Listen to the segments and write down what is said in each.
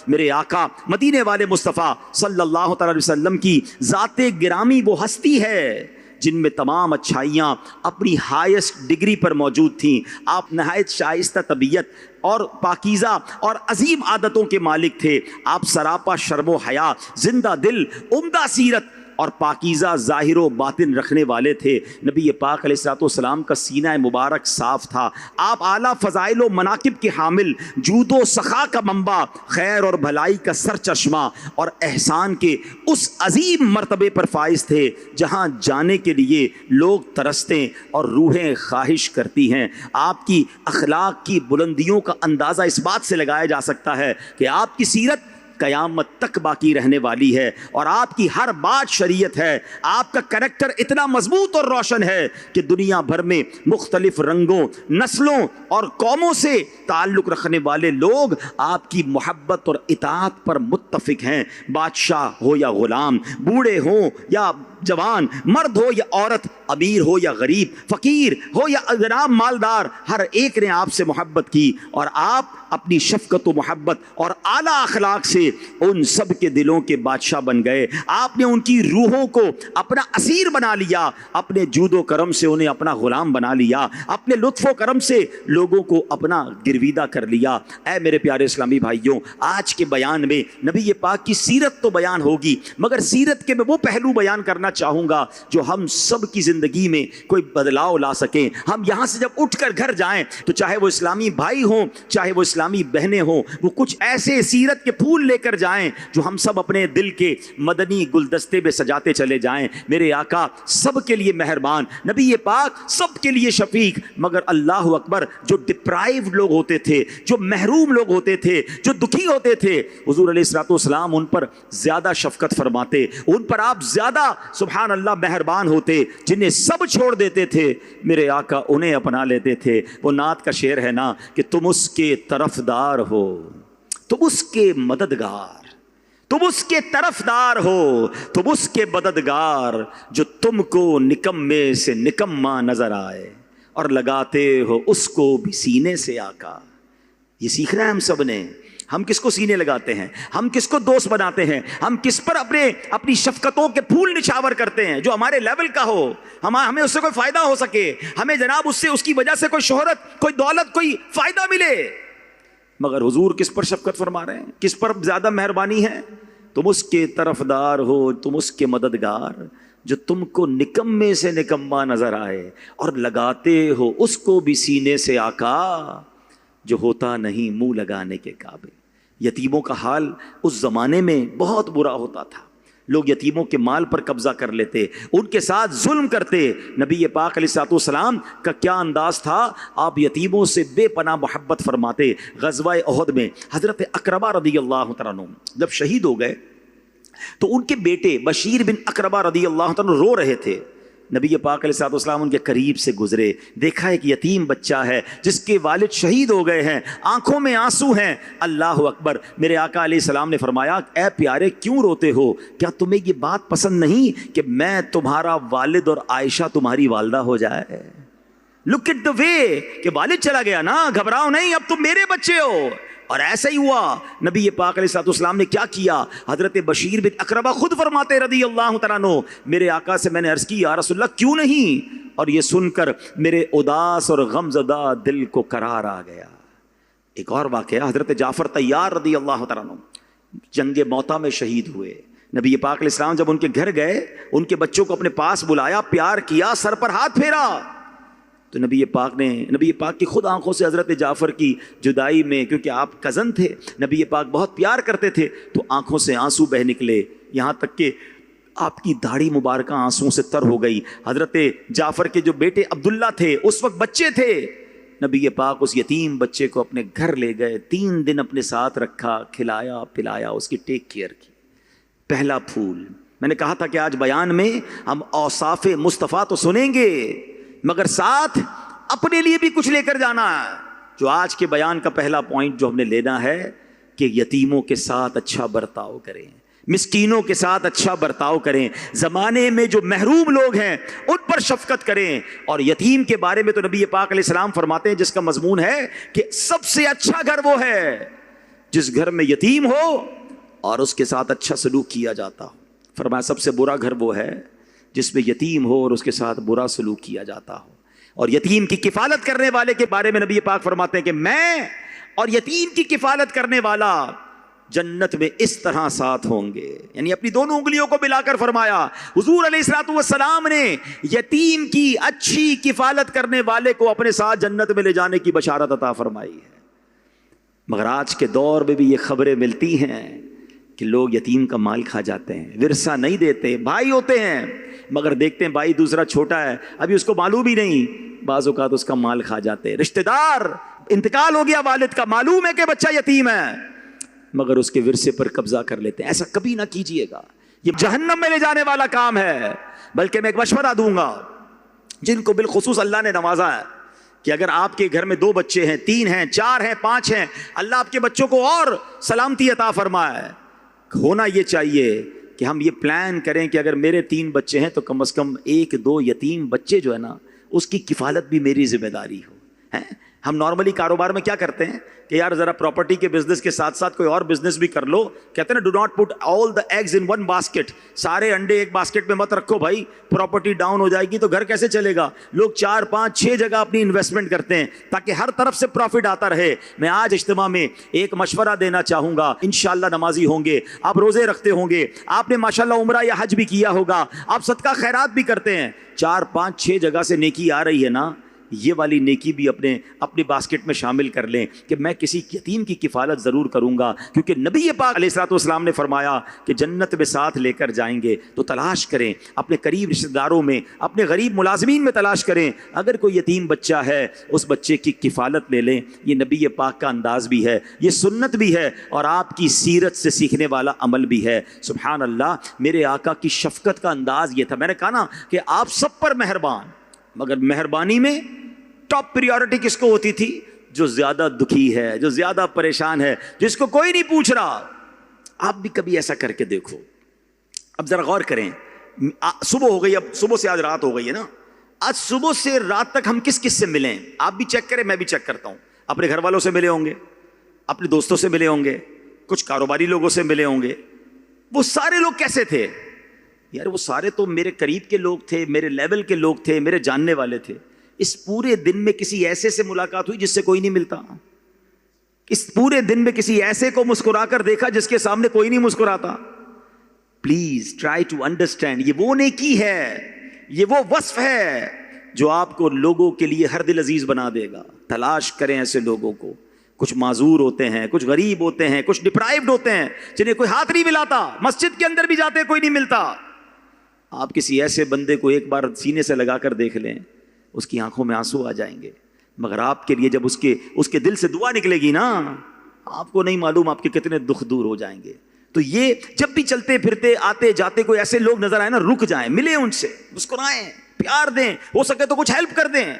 میرے آقا مدینے والے مصطفیٰ صلی اللہ تعالی علیہ وسلم کی ذات گرامی وہ ہستی ہے جن میں تمام اچھائیاں اپنی ہائیسٹ ڈگری پر موجود تھیں. آپ نہایت شائستہ طبیعت اور پاکیزہ اور عظیم عادتوں کے مالک تھے. آپ سراپا شرم و حیا، زندہ دل، عمدہ سیرت اور پاکیزہ ظاہر و باطن رکھنے والے تھے. نبی پاک علیہ الصلوۃ والسلام کا سینہ مبارک صاف تھا. آپ اعلیٰ فضائل و مناقب کے حامل، جود و سخا کا منبع، خیر اور بھلائی کا سر چشمہ اور احسان کے اس عظیم مرتبے پر فائز تھے جہاں جانے کے لیے لوگ ترستے اور روحیں خواہش کرتی ہیں. آپ کی اخلاق کی بلندیوں کا اندازہ اس بات سے لگایا جا سکتا ہے کہ آپ کی سیرت قیامت تک باقی رہنے والی ہے اور آپ کی ہر بات شریعت ہے. آپ کا کریکٹر اتنا مضبوط اور روشن ہے کہ دنیا بھر میں مختلف رنگوں، نسلوں اور قوموں سے تعلق رکھنے والے لوگ آپ کی محبت اور اطاعت پر متفق ہیں. بادشاہ ہو یا غلام، بوڑھے ہوں یا جوان، مرد ہو یا عورت، امیر ہو یا غریب، فقیر ہو یا جناب مالدار، ہر ایک نے آپ سے محبت کی اور آپ اپنی شفقت و محبت اور اعلیٰ اخلاق سے ان سب کے دلوں کے بادشاہ بن گئے. آپ نے ان کی روحوں کو اپنا اسیر بنا لیا، اپنے جود و کرم سے انہیں اپنا غلام بنا لیا، اپنے لطف و کرم سے لوگوں کو اپنا گرویدہ کر لیا. اے میرے پیارے اسلامی بھائیوں، آج کے بیان میں نبی پاک کی سیرت تو بیان ہوگی، مگر سیرت کے میں وہ پہلو بیان کرنا چاہوں گا جو ہم سب کی زندگی میں کوئی بدلاؤ لا سکیں. ہم یہاں سے جب اٹھ کر گھر جائیں تو چاہے وہ اسلامی بھائی ہوں، چاہے وہ اسلامی بہنیں ہوں، وہ کچھ ایسے سیرت کے پھول لے کر جائیں جو ہم سب اپنے دل کے مدنی گلدستے میں سجاتے چلے جائیں. میرے آقا سب کے لیے مہربان، نبی پاک سب کے لیے شفیق، مگر اللہ اکبر جو ڈپرائیوڈ لوگ ہوتے تھے، جو محروم لوگ ہوتے تھے، جو دکھی ہوتے تھے، حضور علیہ الصلوۃ والسلام ان پر زیادہ شفقت فرماتے، ان پر آپ زیادہ سبحان اللہ مہربان ہوتے. جنہیں سب چھوڑ دیتے تھے میرے آقا انہیں اپنا لیتے تھے. وہ نعت کا شعر ہے نا کہ تم اس کے طرفدار ہو، تم اس کے مددگار، تم اس کے طرفدار ہو، تم اس کے مددگار، جو تم کو نکمے سے نکما نظر آئے اور لگاتے ہو اس کو بھی سینے سے. آقا یہ سیکھنا ہے ہم سب نے. ہم کس کو سینے لگاتے ہیں؟ ہم کس کو دوست بناتے ہیں؟ ہم کس پر اپنی شفقتوں کے پھول نچھاور کرتے ہیں جو ہمارے لیول کا ہو، ہمیں اس سے کوئی فائدہ ہو سکے، ہمیں جناب اس کی وجہ سے کوئی شہرت، کوئی دولت، کوئی فائدہ ملے. مگر حضور کس پر شفقت فرما رہے ہیں؟ کس پر زیادہ مہربانی ہے؟ تم اس کے طرفدار ہو، تم اس کے مددگار، جو تم کو نکمے سے نکما نظر آئے اور لگاتے ہو اس کو بھی سینے سے. آقا جو ہوتا نہیں منہ لگانے کے قابل. یتیموں کا حال اس زمانے میں بہت برا ہوتا تھا. لوگ یتیموں کے مال پر قبضہ کر لیتے، ان کے ساتھ ظلم کرتے. نبی پاک علیہ الصلوۃ والسلام کا کیا انداز تھا، آپ یتیموں سے بے پناہ محبت فرماتے. غزوہ احد میں حضرت اقربہ رضی اللہ تعالیٰ عنہ جب شہید ہو گئے تو ان کے بیٹے بشیر بن اقربہ رضی اللہ تعالیٰ عنہ رو رہے تھے. نبی پاک علیہ الصلوۃ والسلام ان کے قریب سے گزرے، دیکھا ایک یتیم بچہ ہے جس کے والد شہید ہو گئے ہیں، آنکھوں میں آنسو ہیں. اللہ اکبر. میرے آقا علیہ السلام نے فرمایا اے پیارے کیوں روتے ہو؟ کیا تمہیں یہ بات پسند نہیں کہ میں تمہارا والد اور عائشہ تمہاری والدہ ہو جائے؟ لک اٹ دا وے کہ والد چلا گیا نا، گھبراؤ نہیں، اب تم میرے بچے ہو. اور ایسا ہی ہوا. نبی پاک علیہ الصلوۃ والسلام نے کیا کیا؟ حضرت بشیر بن اقربہ خود فرماتے رضی اللہ تعالیٰ عنہ، میرے آقا سے میں نے عرض کی یا رسول اللہ کیوں نہیں؟ اور یہ سن کر میرے اداس اور غمزدہ دل کو قرار آ گیا. ایک اور واقعہ، حضرت جعفر طیار رضی اللہ تعالیٰ عنہ جنگ موتا میں شہید ہوئے. نبی پاک علیہ السلام جب ان کے گھر گئے، ان کے بچوں کو اپنے پاس بلایا، پیار کیا، سر پر ہاتھ پھیرا. تو نبی پاک کی خود آنکھوں سے حضرت جعفر کی جدائی میں، کیونکہ آپ کزن تھے، نبی پاک بہت پیار کرتے تھے، تو آنکھوں سے آنسو بہہ نکلے، یہاں تک کہ آپ کی داڑھی مبارکہ آنسوؤں سے تر ہو گئی. حضرت جعفر کے جو بیٹے عبداللہ تھے اس وقت بچے تھے. نبی پاک اس یتیم بچے کو اپنے گھر لے گئے، 3 دن اپنے ساتھ رکھا، کھلایا پلایا، اس کی ٹیک کیئر کی. پہلا پھول. میں نے کہا تھا کہ آج بیان میں ہم اوصاف مصطفیٰ تو سنیں گے مگر ساتھ اپنے لیے بھی کچھ لے کر جانا ہے. جو آج کے بیان کا پہلا پوائنٹ جو ہم نے لینا ہے کہ یتیموں کے ساتھ اچھا برتاؤ کریں، مسکینوں کے ساتھ اچھا برتاؤ کریں. زمانے میں جو محروم لوگ ہیں ان پر شفقت کریں. اور یتیم کے بارے میں تو نبی پاک علیہ السلام فرماتے ہیں جس کا مضمون ہے کہ سب سے اچھا گھر وہ ہے جس گھر میں یتیم ہو اور اس کے ساتھ اچھا سلوک کیا جاتا ہو. فرمایا سب سے برا گھر وہ ہے جس میں یتیم ہو اور اس کے ساتھ برا سلوک کیا جاتا ہو. اور یتیم کی کفالت کرنے والے کے بارے میں نبی پاک فرماتے ہیں کہ میں اور یتیم کی کفالت کرنے والا جنت میں اس طرح ساتھ ہوں گے. یعنی اپنی دونوں انگلیوں کو ملا کر فرمایا حضور علیہ الصلوۃ والسلام نے یتیم کی اچھی کفالت کرنے والے کو اپنے ساتھ جنت میں لے جانے کی بشارت عطا فرمائی ہے. مگر آج کے دور میں بھی یہ خبریں ملتی ہیں کہ لوگ یتیم کا مال کھا جاتے ہیں, ورثہ نہیں دیتے. بھائی ہوتے ہیں مگر دیکھتے ہیں بھائی دوسرا چھوٹا ہے, ابھی اس کو معلوم ہی نہیں, بعض اوقات اس کا مال کھا جاتے ہیں. رشتہ دار انتقال ہو گیا والد کا, معلوم ہے کہ بچہ یتیم ہے, مگر اس کے ورثے پر قبضہ کر لیتے ہیں. ایسا کبھی نہ کیجئے گا, یہ جہنم میں لے جانے والا کام ہے. بلکہ میں ایک مشورہ دوں گا جن کو بالخصوص اللہ نے نوازا ہے کہ اگر آپ کے گھر میں 2 بچے ہیں, 3 ہیں, 4 ہیں, 5 ہیں, اللہ آپ کے بچوں کو اور سلامتی عطا فرمائے. ہونا یہ چاہیے کہ ہم یہ پلان کریں کہ اگر میرے 3 بچے ہیں تو کم از کم 1-2 یتیم بچے جو ہے نا اس کی کفالت بھی میری ذمہ داری ہو. ہم نارملی کاروبار میں کیا کرتے ہیں کہ یار ذرا پراپرٹی کے بزنس کے ساتھ ساتھ کوئی اور بزنس بھی کر لو. کہتے ہیں نا do not put all the eggs in one basket, سارے انڈے ایک باسکٹ میں مت رکھو بھائی, پراپرٹی ڈاؤن ہو جائے گی تو گھر کیسے چلے گا. لوگ 4-5-6 جگہ اپنی انویسٹمنٹ کرتے ہیں تاکہ ہر طرف سے پروفٹ آتا رہے. میں آج اجتماع میں ایک مشورہ دینا چاہوں گا. انشاءاللہ نمازی ہوں گے, آپ روزے رکھتے ہوں گے, آپ نے ماشاءاللہ عمرہ یا حج بھی کیا ہوگا, آپ صدقہ خیرات بھی کرتے ہیں, 4-5-6 جگہ سے نیکی آ رہی ہے نا, یہ والی نیکی بھی اپنے باسکٹ میں شامل کر لیں کہ میں کسی یتیم کی کفالت ضرور کروں گا. کیونکہ نبی پاک علیہ الصلوۃ والسلام نے فرمایا کہ جنت میں ساتھ لے کر جائیں گے تو تلاش کریں اپنے قریب رشتہ داروں میں, اپنے غریب ملازمین میں تلاش کریں. اگر کوئی یتیم بچہ ہے اس بچے کی کفالت لے لیں. یہ نبی پاک کا انداز بھی ہے, یہ سنت بھی ہے, اور آپ کی سیرت سے سیکھنے والا عمل بھی ہے. سبحان اللہ, میرے آقا کی شفقت کا انداز یہ تھا. میں نے کہا نا کہ آپ سب پر مہربان, مگر مہربانی میں ٹاپ پریورٹی کس کو ہوتی تھی؟ جو زیادہ دکھی ہے, جو زیادہ پریشان ہے, جس کو کوئی نہیں پوچھ رہا. آپ بھی کبھی ایسا کر کے دیکھو. اب ذرا غور کریں, صبح ہو گئی, اب صبح سے آج رات ہو گئی ہے نا, آج صبح سے رات تک ہم کس کس سے ملیں؟ آپ بھی چیک کریں, میں بھی چیک کرتا ہوں. اپنے گھر والوں سے ملے ہوں گے, اپنے دوستوں سے ملے ہوں گے, کچھ کاروباری لوگوں سے ملے ہوں گے. وہ سارے لوگ کیسے تھے یار؟ وہ سارے تو میرے قریب کے لوگ تھے, میرے لیول کے لوگ تھے, میرے جاننے والے تھے. اس پورے دن میں کسی ایسے سے ملاقات ہوئی جس سے کوئی نہیں ملتا؟ اس پورے دن میں کسی ایسے کو مسکرا کر دیکھا جس کے سامنے کوئی نہیں مسکراتا؟ پلیز ٹرائی ٹو انڈرسٹینڈ, یہ وہ نیکی ہے, یہ وہ وصف ہے جو آپ کو لوگوں کے لیے ہر دل عزیز بنا دے گا. تلاش کریں ایسے لوگوں کو. کچھ معذور ہوتے ہیں, کچھ غریب ہوتے ہیں, کچھ ڈپرائیوڈ ہوتے ہیں جنہیں کوئی ہاتھ نہیں ملاتا, مسجد کے اندر بھی جاتے کوئی نہیں ملتا. آپ کسی ایسے بندے کو ایک بار سینے سے لگا کر دیکھ لیں, اس کی آنکھوں میں آنسو آ جائیں گے. مگر آپ کے لیے جب اس کے دل سے دعا نکلے گی نا, آپ کو نہیں معلوم آپ کے کتنے دکھ دور ہو جائیں گے. تو یہ جب بھی چلتے پھرتے آتے جاتے کوئی ایسے لوگ نظر آئے نا, رک جائیں, ملیں ان سے, مسکرائیں, پیار دیں, ہو سکے تو کچھ ہیلپ کر دیں.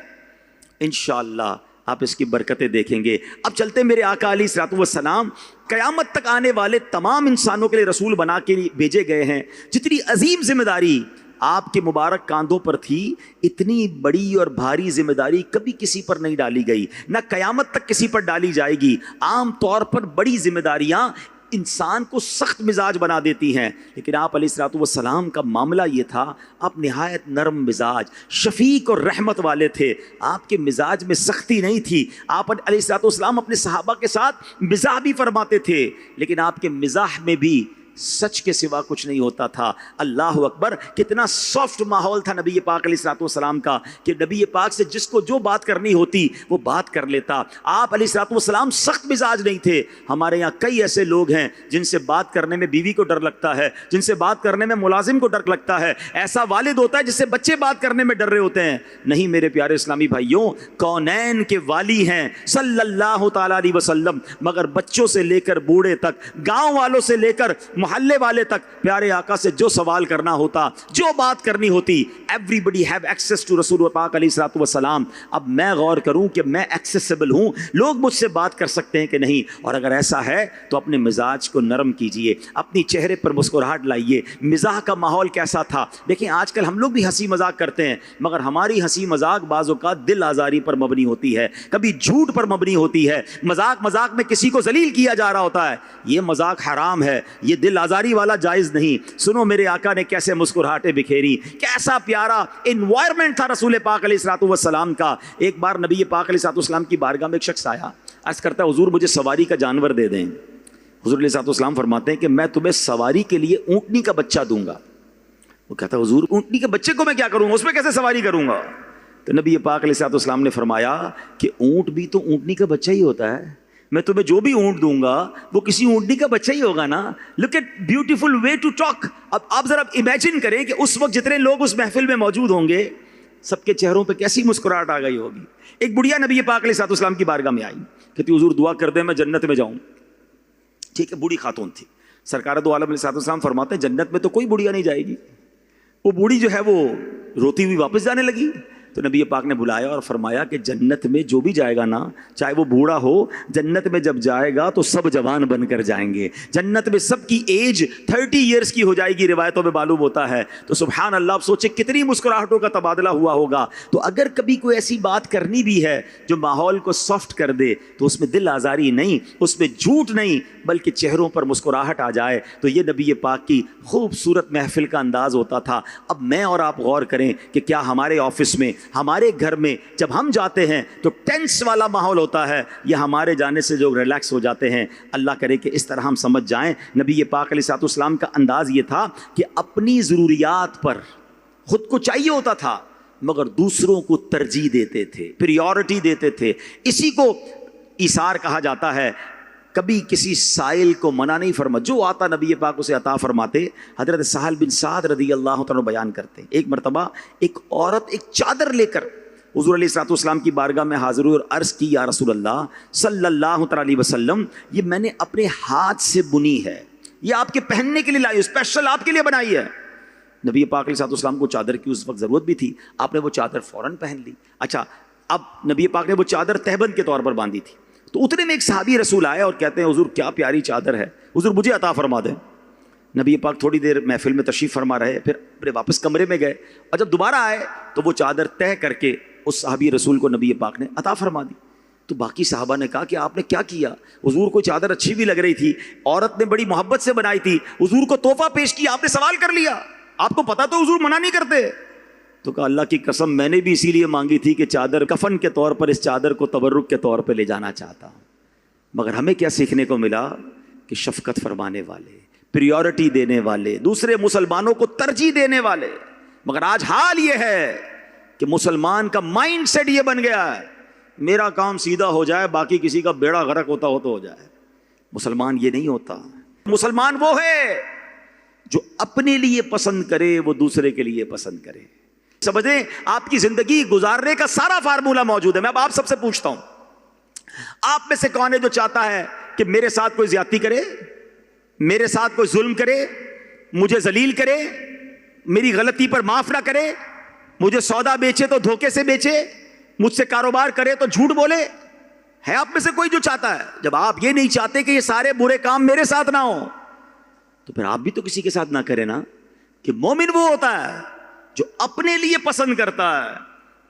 انشاءاللہ آپ اس کی برکتیں دیکھیں گے. اب چلتے میرے آقا علیہ الصلوۃ والسلام قیامت تک آنے والے تمام انسانوں کے لیے رسول بنا کے بھیجے گئے ہیں. جتنی عظیم ذمہ داری آپ کے مبارک کاندھوں پر تھی, اتنی بڑی اور بھاری ذمہ داری کبھی کسی پر نہیں ڈالی گئی, نہ قیامت تک کسی پر ڈالی جائے گی. عام طور پر بڑی ذمہ داریاں انسان کو سخت مزاج بنا دیتی ہیں, لیکن آپ علیہ الصلوۃ والسلام کا معاملہ یہ تھا, آپ نہایت نرم مزاج, شفیق اور رحمت والے تھے. آپ کے مزاج میں سختی نہیں تھی. آپ علیہ الصلوۃ والسلام اپنے صحابہ کے ساتھ مزاح بھی فرماتے تھے, لیکن آپ کے مزاح میں بھی سچ کے سوا کچھ نہیں ہوتا تھا. اللہ اکبر, کتنا سافٹ ماحول تھا نبی پاک علیہ الصلوۃ والسلام کا کہ نبی پاک سے جس کو جو بات کرنی ہوتی وہ بات کر لیتا. آپ علیہ الصلوۃ والسلام سخت مزاج نہیں تھے. ہمارے یہاں کئی ایسے لوگ ہیں جن سے بات کرنے میں بیوی کو ڈر لگتا ہے, جن سے بات کرنے میں ملازم کو ڈر لگتا ہے. ایسا والد ہوتا ہے جس سے بچے بات کرنے میں ڈر رہے ہوتے ہیں. نہیں میرے پیارے اسلامی بھائیوں, کونین کے والی ہیں صلی اللہ تعالی علیہ وسلم, مگر بچوں سے لے کر بوڑھے تک, گاؤں والوں سے لے کر محلے والے تک پیارے آقا سے جو سوال کرنا ہوتا, جو بات کرنی ہوتی, ایوریبڈی ہیو ایکسیس ٹو رسول پاک علیہ الصلوۃ والسلام. اب میں غور کروں کہ میں ایکسیسیبل ہوں, لوگ مجھ سے بات کر سکتے ہیں کہ نہیں, اور اگر ایسا ہے تو اپنے مزاج کو نرم کیجئے, اپنی چہرے پر مسکراہٹ لائیے. مزاح کا ماحول کیسا تھا؟ دیکھیں آج کل ہم لوگ بھی ہنسی مذاق کرتے ہیں, مگر ہماری ہنسی مذاق بعض اوقات دل آزاری پر مبنی ہوتی ہے, کبھی جھوٹ پر مبنی ہوتی ہے. مذاق میں کسی کو ذلیل کیا جا رہا ہوتا ہے, یہ مذاق حرام ہے, یہ دل آزاری والا جائز نہیں. سنو میرے آقا نے کیسے مسکراہٹیں بکھیری, کیسا پیارا انوائرمنٹ تھا رسول پاک علیہ الصلوۃ والسلام کا. ایک بار نبی پاک علیہ الصلوۃ والسلام کی بارگاہ میں ایک شخص آیا, عرض کرتا ہے حضور مجھے سواری کا جانور دے دیں. حضور علیہ الصلوۃ والسلام فرماتے ہیں کہ میں تمہیں سواری کے لیے اونٹنی کا بچہ دوں گا. وہ کہتا ہے حضور اونٹنی کے بچے کو میں کیا کروں گا, اس پہ کیسے سواری کروں گا؟ تو نبی پاک علیہ الصلوۃ والسلام نے فرمایا کہ اونٹ بھی تو اونٹنی کا بچہ ہی ہوتا ہے, میں تمہیں جو بھی اونٹ دوں گا وہ کسی اونٹنی کا بچہ ہی ہوگا نا. Look at beautiful way to talk. اب آپ ذرا امیجن کریں کہ اس وقت جتنے لوگ اس محفل میں موجود ہوں گے, سب کے چہروں پہ کیسی مسکراہٹ آ گئی ہوگی. ایک بڑھیا نبی پاک علیہ الصلوۃ والسلام کی بارگاہ میں آئی, کہتی حضور دعا کر دیں میں جنت میں جاؤں. ٹھیک ہے, بوڑھی خاتون تھی. سرکار دو عالم علیہ الصلوۃ والسلام فرماتے ہیں جنت میں تو کوئی بڑھیا نہیں جائے گی. وہ بوڑھی جو ہے وہ روتی ہوئی واپس جانے لگی. تو نبی پاک نے بلایا اور فرمایا کہ جنت میں جو بھی جائے گا نا, چاہے وہ بوڑھا ہو, جنت میں جب جائے گا تو سب جوان بن کر جائیں گے. جنت میں سب کی ایج 30 ایئرس کی ہو جائے گی, روایتوں میں معلوم ہوتا ہے. تو سبحان اللہ, آپ سوچے کتنی مسکراہٹوں کا تبادلہ ہوا ہوگا. تو اگر کبھی کوئی ایسی بات کرنی بھی ہے جو ماحول کو سافٹ کر دے, تو اس میں دل آزاری نہیں, اس میں جھوٹ نہیں, بلکہ چہروں پر مسکراہٹ آ جائے, تو یہ نبی پاک کی خوبصورت محفل کا انداز ہوتا تھا. اب میں اور آپ غور کریں کہ کیا ہمارے آفس میں, ہمارے گھر میں جب ہم جاتے ہیں تو ٹینس والا ماحول ہوتا ہے, یا ہمارے جانے سے جو ریلیکس ہو جاتے ہیں؟ اللہ کرے کہ اس طرح ہم سمجھ جائیں. نبی پاک علیہ الصلوۃ والسلام کا انداز یہ تھا کہ اپنی ضروریات پر خود کو چاہیے ہوتا تھا, مگر دوسروں کو ترجیح دیتے تھے, پریورٹی دیتے تھے. اسی کو ایثار کہا جاتا ہے. کبھی کسی سائل کو منع نہیں فرما, جو آتا نبی پاک اسے عطا فرماتے. حضرت سہل بن سعد رضی اللہ تعالیٰ بیان کرتے, ایک مرتبہ ایک عورت ایک چادر لے کر حضور علیہ الصلوۃ والسلام کی بارگاہ میں حاضر ہوئی اور عرض کی یا رسول اللہ صلی اللہ تعالیٰ علیہ وسلم, یہ میں نے اپنے ہاتھ سے بنی ہے, یہ آپ کے پہننے کے لیے لائی, اسپیشل آپ کے لیے بنائی ہے. نبی پاک علیہ الصلوۃ والسلام کو چادر کی اس وقت ضرورت بھی تھی, آپ نے وہ چادر فوراً پہن لی. اچھا, اب نبی پاک نے وہ چادر تہبند کے طور پر باندھی تھی. تو اتنے میں ایک صحابی رسول آئے اور کہتے ہیں حضور کیا پیاری چادر ہے, حضور مجھے عطا فرما دیں. نبی پاک تھوڑی دیر محفل میں تشریف فرما رہے, پھر واپس کمرے میں گئے, اور جب دوبارہ آئے تو وہ چادر تہ کر کے اس صحابی رسول کو نبی پاک نے عطا فرما دی. تو باقی صحابہ نے کہا کہ آپ نے کیا کیا؟ حضور کو چادر اچھی بھی لگ رہی تھی, عورت نے بڑی محبت سے بنائی تھی, حضور کو تحفہ پیش کیا, آپ نے سوال کر لیا, آپ کو پتا تو حضور منع نہیں کرتے. تو کہا اللہ کی قسم میں نے بھی اسی لیے مانگی تھی کہ چادر کفن کے طور پر اس چادر کو تبرک کے طور پہ لے جانا چاہتا ہوں. مگر ہمیں کیا سیکھنے کو ملا کہ شفقت فرمانے والے, پریورٹی دینے والے, دوسرے مسلمانوں کو ترجیح دینے والے. مگر آج حال یہ ہے کہ مسلمان کا مائنڈ سیٹ یہ بن گیا ہے میرا کام سیدھا ہو جائے, باقی کسی کا بیڑا غرق ہوتا ہو تو ہو جائے. مسلمان یہ نہیں ہوتا. مسلمان وہ ہے جو اپنے لیے پسند کرے, وہ دوسرے کے لیے پسند کرے. سمجھیں آپ کی زندگی گزارنے کا سارا فارمولہ موجود ہے. میں اب آپ سب سے پوچھتا ہوں, آپ میں سے کون ہے جو چاہتا ہے کہ میرے ساتھ کوئی زیادتی کرے, میرے ساتھ کوئی ظلم کرے, مجھے ذلیل کرے, میری غلطی پر معاف نہ کرے, مجھے سودا بیچے تو دھوکے سے بیچے, مجھ سے کاروبار کرے تو جھوٹ بولے؟ ہے آپ میں سے کوئی جو چاہتا ہے؟ جب آپ یہ نہیں چاہتے کہ یہ سارے برے کام میرے ساتھ نہ ہوں, تو پھر آپ بھی تو کسی کے ساتھ نہ کریں نا. کہ مومن وہ ہوتا ہے جو اپنے لیے پسند کرتا ہے,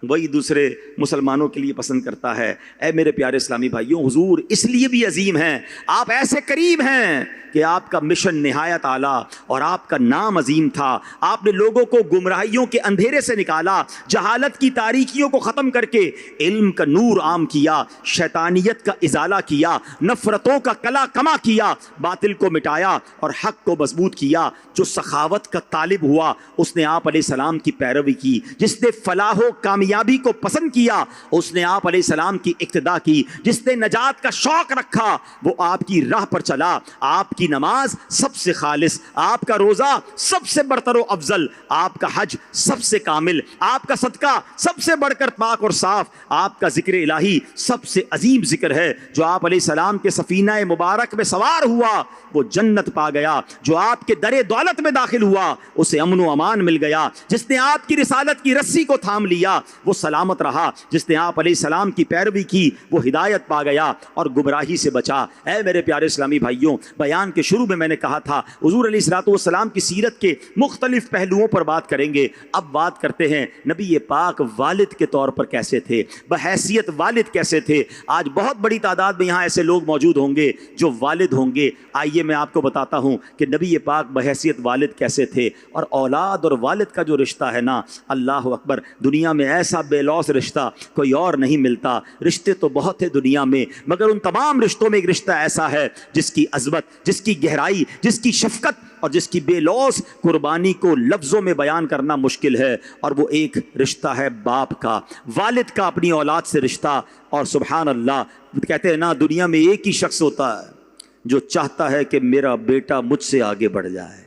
وہی دوسرے مسلمانوں کے لیے پسند کرتا ہے. اے میرے پیارے اسلامی بھائیوں, حضور اس لیے بھی عظیم ہیں, آپ ایسے قریب ہیں کہ آپ کا مشن نہایت اعلیٰ اور آپ کا نام عظیم تھا. آپ نے لوگوں کو گمراہیوں کے اندھیرے سے نکالا, جہالت کی تاریکیوں کو ختم کر کے علم کا نور عام کیا, شیطانیت کا ازالہ کیا, نفرتوں کا کلا کما کیا, باطل کو مٹایا اور حق کو مضبوط کیا. جو سخاوت کا طالب ہوا اس نے آپ علیہ السلام کی پیروی کی, جس نے فلاح و کامیابی کامیابی کو پسند کیا اس نے آپ علیہ السلام کی اقتدا کی. جس نے نجات کا شوق رکھا وہ آپ کی راہ پر چلا. آپ کی نماز سب سے خالص, آپ کا روزہ سب سے برتر و افضل, آپ کا حج سب سے کامل, آپ کا صدقہ سب سے بڑھ کر پاک اور صاف, آپ کا ذکر الہی سب سے عظیم ذکر ہے. جو آپ علیہ السلام کے سفینہ مبارک میں سوار ہوا وہ جنت پا گیا. جو آپ کے در دولت میں داخل ہوا اسے امن و امان مل گیا. جس نے آپ کی رسالت کی رسی کو تھام لیا وہ سلامت رہا. جس نے آپ علیہ السلام کی پیروی کی وہ ہدایت پا گیا اور گمراہی سے بچا. اے میرے پیارے اسلامی بھائیوں, بیان کے شروع میں میں نے کہا تھا حضور علیہ الصلوۃ والسلام کی سیرت کے مختلف پہلوؤں پر بات کریں گے. اب بات کرتے ہیں نبی پاک والد کے طور پر کیسے تھے, بحیثیت والد کیسے تھے. آج بہت بڑی تعداد میں یہاں ایسے لوگ موجود ہوں گے جو والد ہوں گے. آئیے میں آپ کو بتاتا ہوں کہ نبی پاک بحیثیت والد کیسے تھے. اور اولاد اور والد کا جو رشتہ ہے نا, اللہ اکبر, دنیا میں ایسا بے لوث رشتہ کوئی اور نہیں ملتا. رشتے تو بہت ہے دنیا میں, مگر ان تمام رشتوں میں ایک رشتہ ایسا ہے جس کی عظمت, جس کی گہرائی, جس کی شفقت اور جس کی بے لوث قربانی کو لفظوں میں بیان کرنا مشکل ہے. اور وہ ایک رشتہ ہے باپ کا, والد کا اپنی اولاد سے رشتہ. اور سبحان اللہ, کہتے ہیں نا دنیا میں ایک ہی شخص ہوتا ہے جو چاہتا ہے کہ میرا بیٹا مجھ سے آگے بڑھ جائے,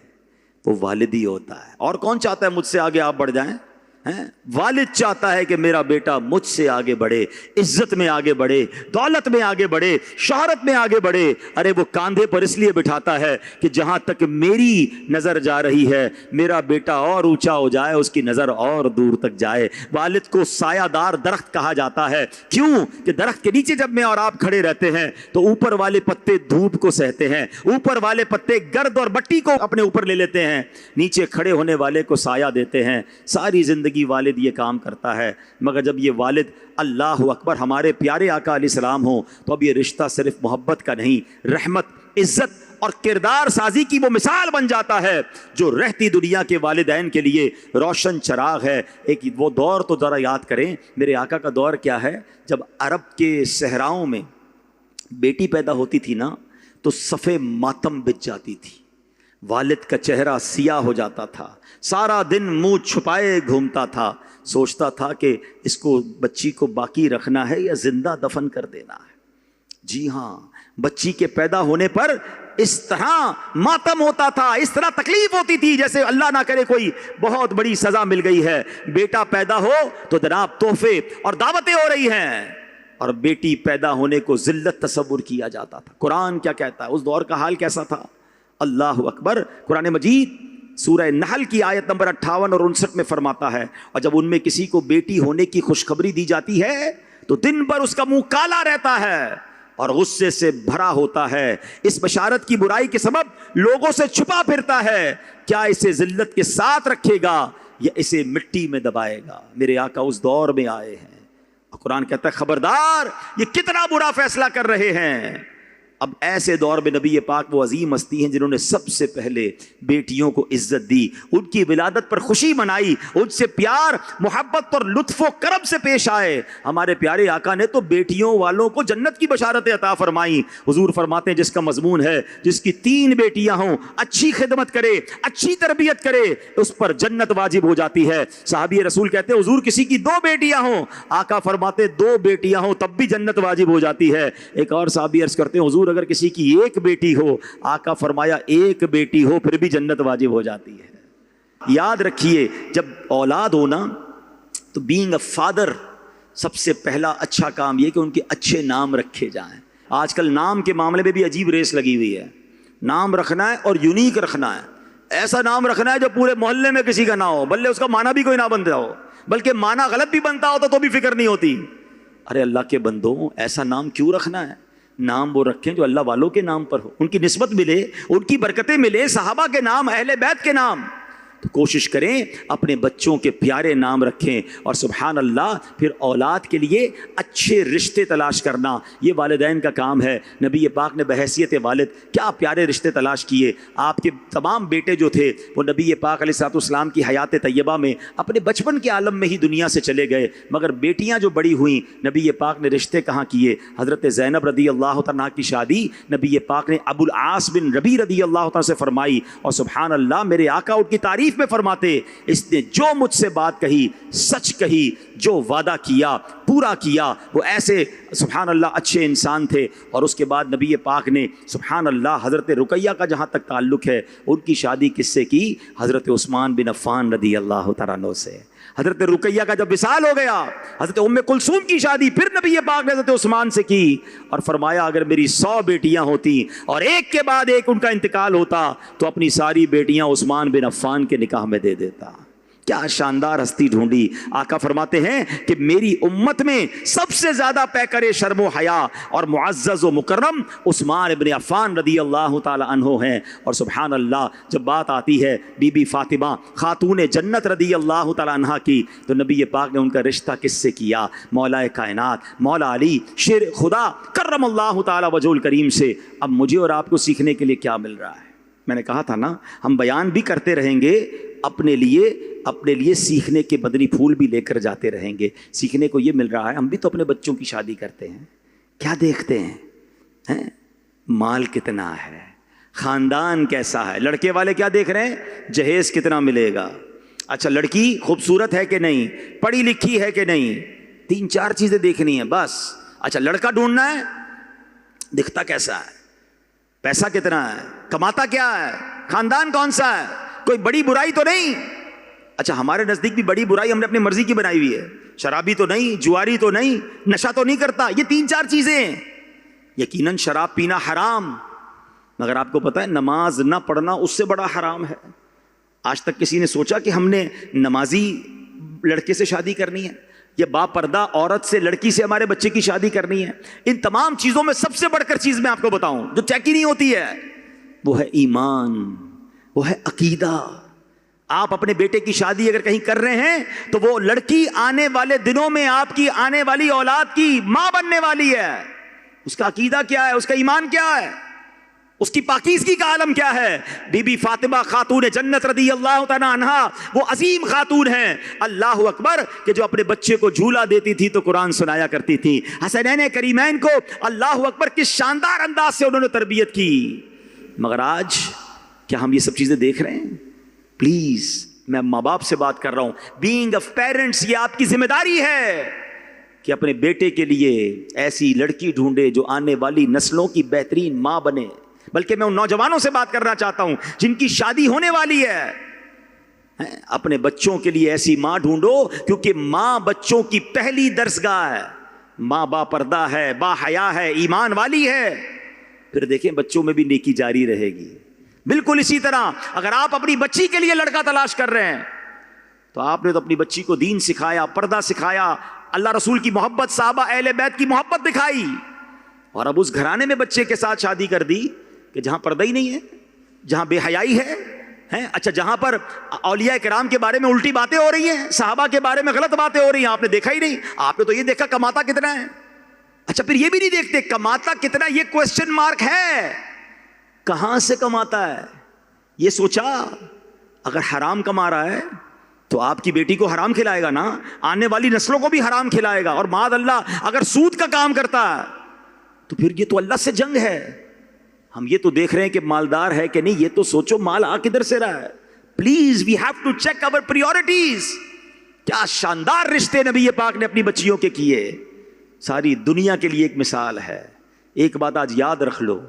وہ والد ہی ہوتا ہے. اور کون چاہتا ہے مجھ سے آگے آپ بڑھ جائیں؟ والد چاہتا ہے کہ میرا بیٹا مجھ سے آگے بڑھے, عزت میں آگے بڑھے, دولت میں آگے بڑھے, شہرت میں آگے بڑھے. ارے وہ کاندھے پر اس لیے بٹھاتا ہے کہ جہاں تک میری نظر جا رہی ہے میرا بیٹا اور اونچا ہو جائے, اس کی نظر اور دور تک جائے. والد کو سایہ دار درخت کہا جاتا ہے. کیوں کہ درخت کے نیچے جب میں اور آپ کھڑے رہتے ہیں تو اوپر والے پتے دھوپ کو سہتے ہیں, اوپر والے پتے گرد اور مٹی کو اپنے اوپر لے لیتے ہیں, نیچے کھڑے ہونے والے کو سایہ دیتے ہیں. ساری زندگی والد یہ کام کرتا ہے. مگر جب یہ والد اللہ اکبر ہمارے پیارے آقا علیہ السلام ہوں تو اب یہ رشتہ صرف محبت کا نہیں, رحمت, عزت اور کردار سازی کی وہ مثال بن جاتا ہے جو رہتی دنیا کے والدین کے لیے روشن چراغ ہے. ایک وہ دور تو ذرا یاد کریں, میرے آقا کا دور کیا ہے, جب عرب کے صحراؤں میں بیٹی پیدا ہوتی تھی نا تو صفے ماتم بچ جاتی تھی. والد کا چہرہ سیاہ ہو جاتا تھا, سارا دن منہ چھپائے گھومتا تھا, سوچتا تھا کہ اس کو بچی کو باقی رکھنا ہے یا زندہ دفن کر دینا ہے. جی ہاں, بچی کے پیدا ہونے پر اس طرح ماتم ہوتا تھا, اس طرح تکلیف ہوتی تھی جیسے اللہ نہ کرے کوئی بہت بڑی سزا مل گئی ہے. بیٹا پیدا ہو تو جناب تحفے اور دعوتیں ہو رہی ہیں, اور بیٹی پیدا ہونے کو ذلت تصور کیا جاتا تھا. قرآن کیا کہتا ہے, اس دور کا حال کیسا تھا؟ اللہ اکبر, قرآن مجید سورہ نحل کی آیت نمبر 58 اور 59 میں فرماتا ہے, اور جب ان میں کسی کو بیٹی ہونے کی خوشخبری دی جاتی ہے تو دن بھر اس کا منہ کالا رہتا ہے اور غصے سے بھرا ہوتا ہے. اس بشارت کی برائی کے سبب لوگوں سے چھپا پھرتا ہے. کیا اسے ذلت کے ساتھ رکھے گا یا اسے مٹی میں دبائے گا؟ میرے آقا اس دور میں آئے ہیں اور قرآن کہتا ہے خبردار, یہ کتنا برا فیصلہ کر رہے ہیں. اب ایسے دور میں نبی پاک وہ عظیم ہستی ہیں جنہوں نے سب سے پہلے بیٹیوں کو عزت دی, ان کی ولادت پر خوشی منائی, ان سے پیار, محبت اور لطف و کرم سے پیش آئے. ہمارے پیارے آقا نے تو بیٹیوں والوں کو جنت کی بشارتیں عطا فرمائیں. حضور فرماتے ہیں جس کا مضمون ہے جس کی 3 بیٹیاں ہوں, اچھی خدمت کرے, اچھی تربیت کرے, اس پر جنت واجب ہو جاتی ہے. صحابی رسول کہتے ہیں حضور کسی کی 2 بیٹیاں ہوں, آقا فرماتے 2 بیٹیاں ہوں تب بھی جنت واجب ہو جاتی ہے. ایک اور صحابی عرض کرتے ہیں حضور اگر کسی کی 1 بیٹی ہو, آقا فرمایا 1 بیٹی ہو پھر بھی جنت واجب ہو جاتی ہے. یاد رکھیے جب اولاد ہونا تو بینگ اے فادر سب سے پہلا اچھا کام یہ کہ ان کے اچھے نام رکھے جائیں. آج کل نام کے معاملے میں بھی عجیب ریس لگی ہوئی ہے. نام رکھنا ہے اور یونیک رکھنا ہے, ایسا نام رکھنا ہے جو پورے محلے میں کسی کا نہ ہو, بلکہ اس کا معنی بھی کوئی نہ بنتا ہو, بلکہ معنی غلط بھی بنتا ہوتا تو بھی فکر نہیں ہوتی. ارے اللہ کے بندوں, ایسا نام کیوں رکھنا ہے؟ نام وہ رکھیں جو اللہ والوں کے نام پر ہو, ان کی نسبت ملے, ان کی برکتیں ملے, صحابہ کے نام, اہل بیت کے نام. تو کوشش کریں اپنے بچوں کے پیارے نام رکھیں. اور سبحان اللہ پھر اولاد کے لیے اچھے رشتے تلاش کرنا یہ والدین کا کام ہے. نبی پاک نے بحیثیت والد کیا پیارے رشتے تلاش کیے. آپ کے تمام بیٹے جو تھے وہ نبی پاک علیہ الصلوۃ والسلام کی حیات طیبہ میں اپنے بچپن کے عالم میں ہی دنیا سے چلے گئے, مگر بیٹیاں جو بڑی ہوئیں نبی پاک نے رشتے کہاں کیے. حضرت زینب رضی اللہ تعالیٰ کی شادی نبی پاک نے ابو العاص بن ربیع رضی اللہ تعالیٰ سے فرمائی, اور سبحان اللہ میرے آقا ان کی تعریف حدیث میں فرماتے اس نے جو مجھ سے بات کہی سچ کہی, جو وعدہ کیا پورا کیا. وہ ایسے سبحان اللہ اچھے انسان تھے. اور اس کے بعد نبی پاک نے سبحان اللہ حضرت رقیہ کا جہاں تک تعلق ہے ان کی شادی کس سے کی؟ حضرت عثمان بن عفان رضی اللہ تعالیٰ عنہ سے. حضرت رقیہ کا جب وصال ہو گیا, حضرت ام کلثوم کی شادی پھر نبی پاک نے حضرت عثمان سے کی اور فرمایا اگر میری 100 بیٹیاں ہوتی اور ایک کے بعد ایک ان کا انتقال ہوتا تو اپنی ساری بیٹیاں عثمان بن عفان کے نکاح میں دے دیتا. کیا شاندار ہستی ڈھونڈی. آقا فرماتے ہیں کہ میری امت میں سب سے زیادہ پیکر شرم و حیا اور معزز و مکرم عثمان ابن عفان رضی اللہ تعالی عنہ ہیں. اور سبحان اللہ جب بات آتی ہے بی بی فاطمہ خاتون جنت رضی اللہ تعالی عنہ کی تو نبی پاک نے ان کا رشتہ کس سے کیا؟ مولا کائنات مولا علی شیر خدا کرم اللہ تعالی وجہ الکریم سے. اب مجھے اور آپ کو سیکھنے کے لیے کیا مل رہا ہے؟ میں نے کہا تھا نا ہم بیان بھی کرتے رہیں گے, اپنے لیے سیکھنے کے مدنی پھول بھی لے کر جاتے رہیں گے. سیکھنے کو یہ مل رہا ہے, ہم بھی تو اپنے بچوں کی شادی کرتے ہیں, کیا دیکھتے ہیں؟ مال کتنا ہے, خاندان کیسا ہے. لڑکے والے کیا دیکھ رہے ہیں؟ جہیز کتنا ملے گا. اچھا لڑکی خوبصورت ہے کہ نہیں, پڑھی لکھی ہے کہ نہیں, 3-4 چیزیں دیکھنی ہیں بس. اچھا لڑکا ڈھونڈنا ہے, دکھتا کیسا ہے, پیسہ کتنا ہے, کماتا کیا ہے, خاندان کون سا ہے, کوئی بڑی برائی تو نہیں. اچھا ہمارے نزدیک بھی بڑی برائی ہم نے اپنی مرضی کی بنائی ہوئی ہے, شرابی تو نہیں, جواری تو نہیں, نشہ تو نہیں کرتا. یہ 3-4 چیزیں ہیں. یقیناً شراب پینا حرام, مگر آپ کو پتہ ہے نماز نہ پڑھنا اس سے بڑا حرام ہے. آج تک کسی نے سوچا کہ ہم نے نمازی لڑکے سے شادی کرنی ہے یا با پردہ عورت سے لڑکی سے ہمارے بچے کی شادی کرنی ہے؟ ان تمام چیزوں میں سب سے بڑھ کر چیز میں آپ کو بتاؤں جو چیک ہی نہیں ہوتی ہے, وہ ہے ایمان, وہ ہے عقیدہ. آپ اپنے بیٹے کی شادی اگر کہیں کر رہے ہیں تو وہ لڑکی آنے والے دنوں میں آپ کی آنے والی اولاد کی ماں بننے والی ہے. اس کا عقیدہ کیا ہے, اس کا ایمان کیا ہے, اس کی پاکیزگی کا عالم کیا ہے؟ بی بی فاطمہ خاتون جنت رضی اللہ تعالی عنہا وہ عظیم خاتون ہیں, اللہ اکبر, کہ جو اپنے بچے کو جھولا دیتی تھی تو قرآن سنایا کرتی تھی. حسنین کریمین کو اللہ اکبر کس شاندار انداز سے انہوں نے تربیت کی. مگر آج کیا ہم یہ سب چیزیں دیکھ رہے ہیں؟ پلیز میں ماں باپ سے بات کر رہا ہوں, بینگ اے پیرنٹس یہ آپ کی ذمہ داری ہے کہ اپنے بیٹے کے لیے ایسی لڑکی ڈھونڈے جو آنے والی نسلوں کی بہترین ماں بنے. بلکہ میں ان نوجوانوں سے بات کرنا چاہتا ہوں جن کی شادی ہونے والی ہے, اپنے بچوں کے لیے ایسی ماں ڈھونڈو کیونکہ ماں بچوں کی پہلی درسگاہ ہے. ماں با پردہ ہے, با حیا ہے, ایمان والی ہے, پھر دیکھیں بچوں میں بھی نیکی جاری رہے گی. بالکل اسی طرح اگر آپ اپنی بچی کے لیے لڑکا تلاش کر رہے ہیں تو آپ نے تو اپنی بچی کو دین سکھایا, پردہ سکھایا, اللہ رسول کی محبت, صحابہ اہل بیت کی محبت دکھائی, اور اب اس گھرانے میں بچے کے ساتھ شادی کر دی کہ جہاں پردہ ہی نہیں ہے, جہاں بے حیائی ہے. اچھا جہاں پر اولیاء کرام کے بارے میں الٹی باتیں ہو رہی ہیں, صحابہ کے بارے میں غلط باتیں ہو رہی ہیں, آپ نے دیکھا ہی نہیں. آپ نے تو یہ دیکھا کماتا کتنا ہے. اچھا پھر یہ بھی نہیں دیکھتے کماتا کتنا, یہ کوسچن مارک ہے, کہاں سے کماتا ہے. یہ سوچا اگر حرام کما رہا ہے تو آپ کی بیٹی کو حرام کھلائے گا نا, آنے والی نسلوں کو بھی حرام کھلائے گا. اور معاذ اللہ اگر سود کا کام کرتا ہے تو پھر یہ تو اللہ سے جنگ ہے. ہم یہ تو دیکھ رہے ہیں کہ مالدار ہے کہ نہیں, یہ تو سوچو مال آ کدھر سے رہا ہے. Please we have to check our priorities. کیا شاندار رشتے نبی پاک نے اپنی بچیوں کے کیے, ساری دنیا کے لیے ایک مثال ہے. ایک بات آج یاد رکھ لو,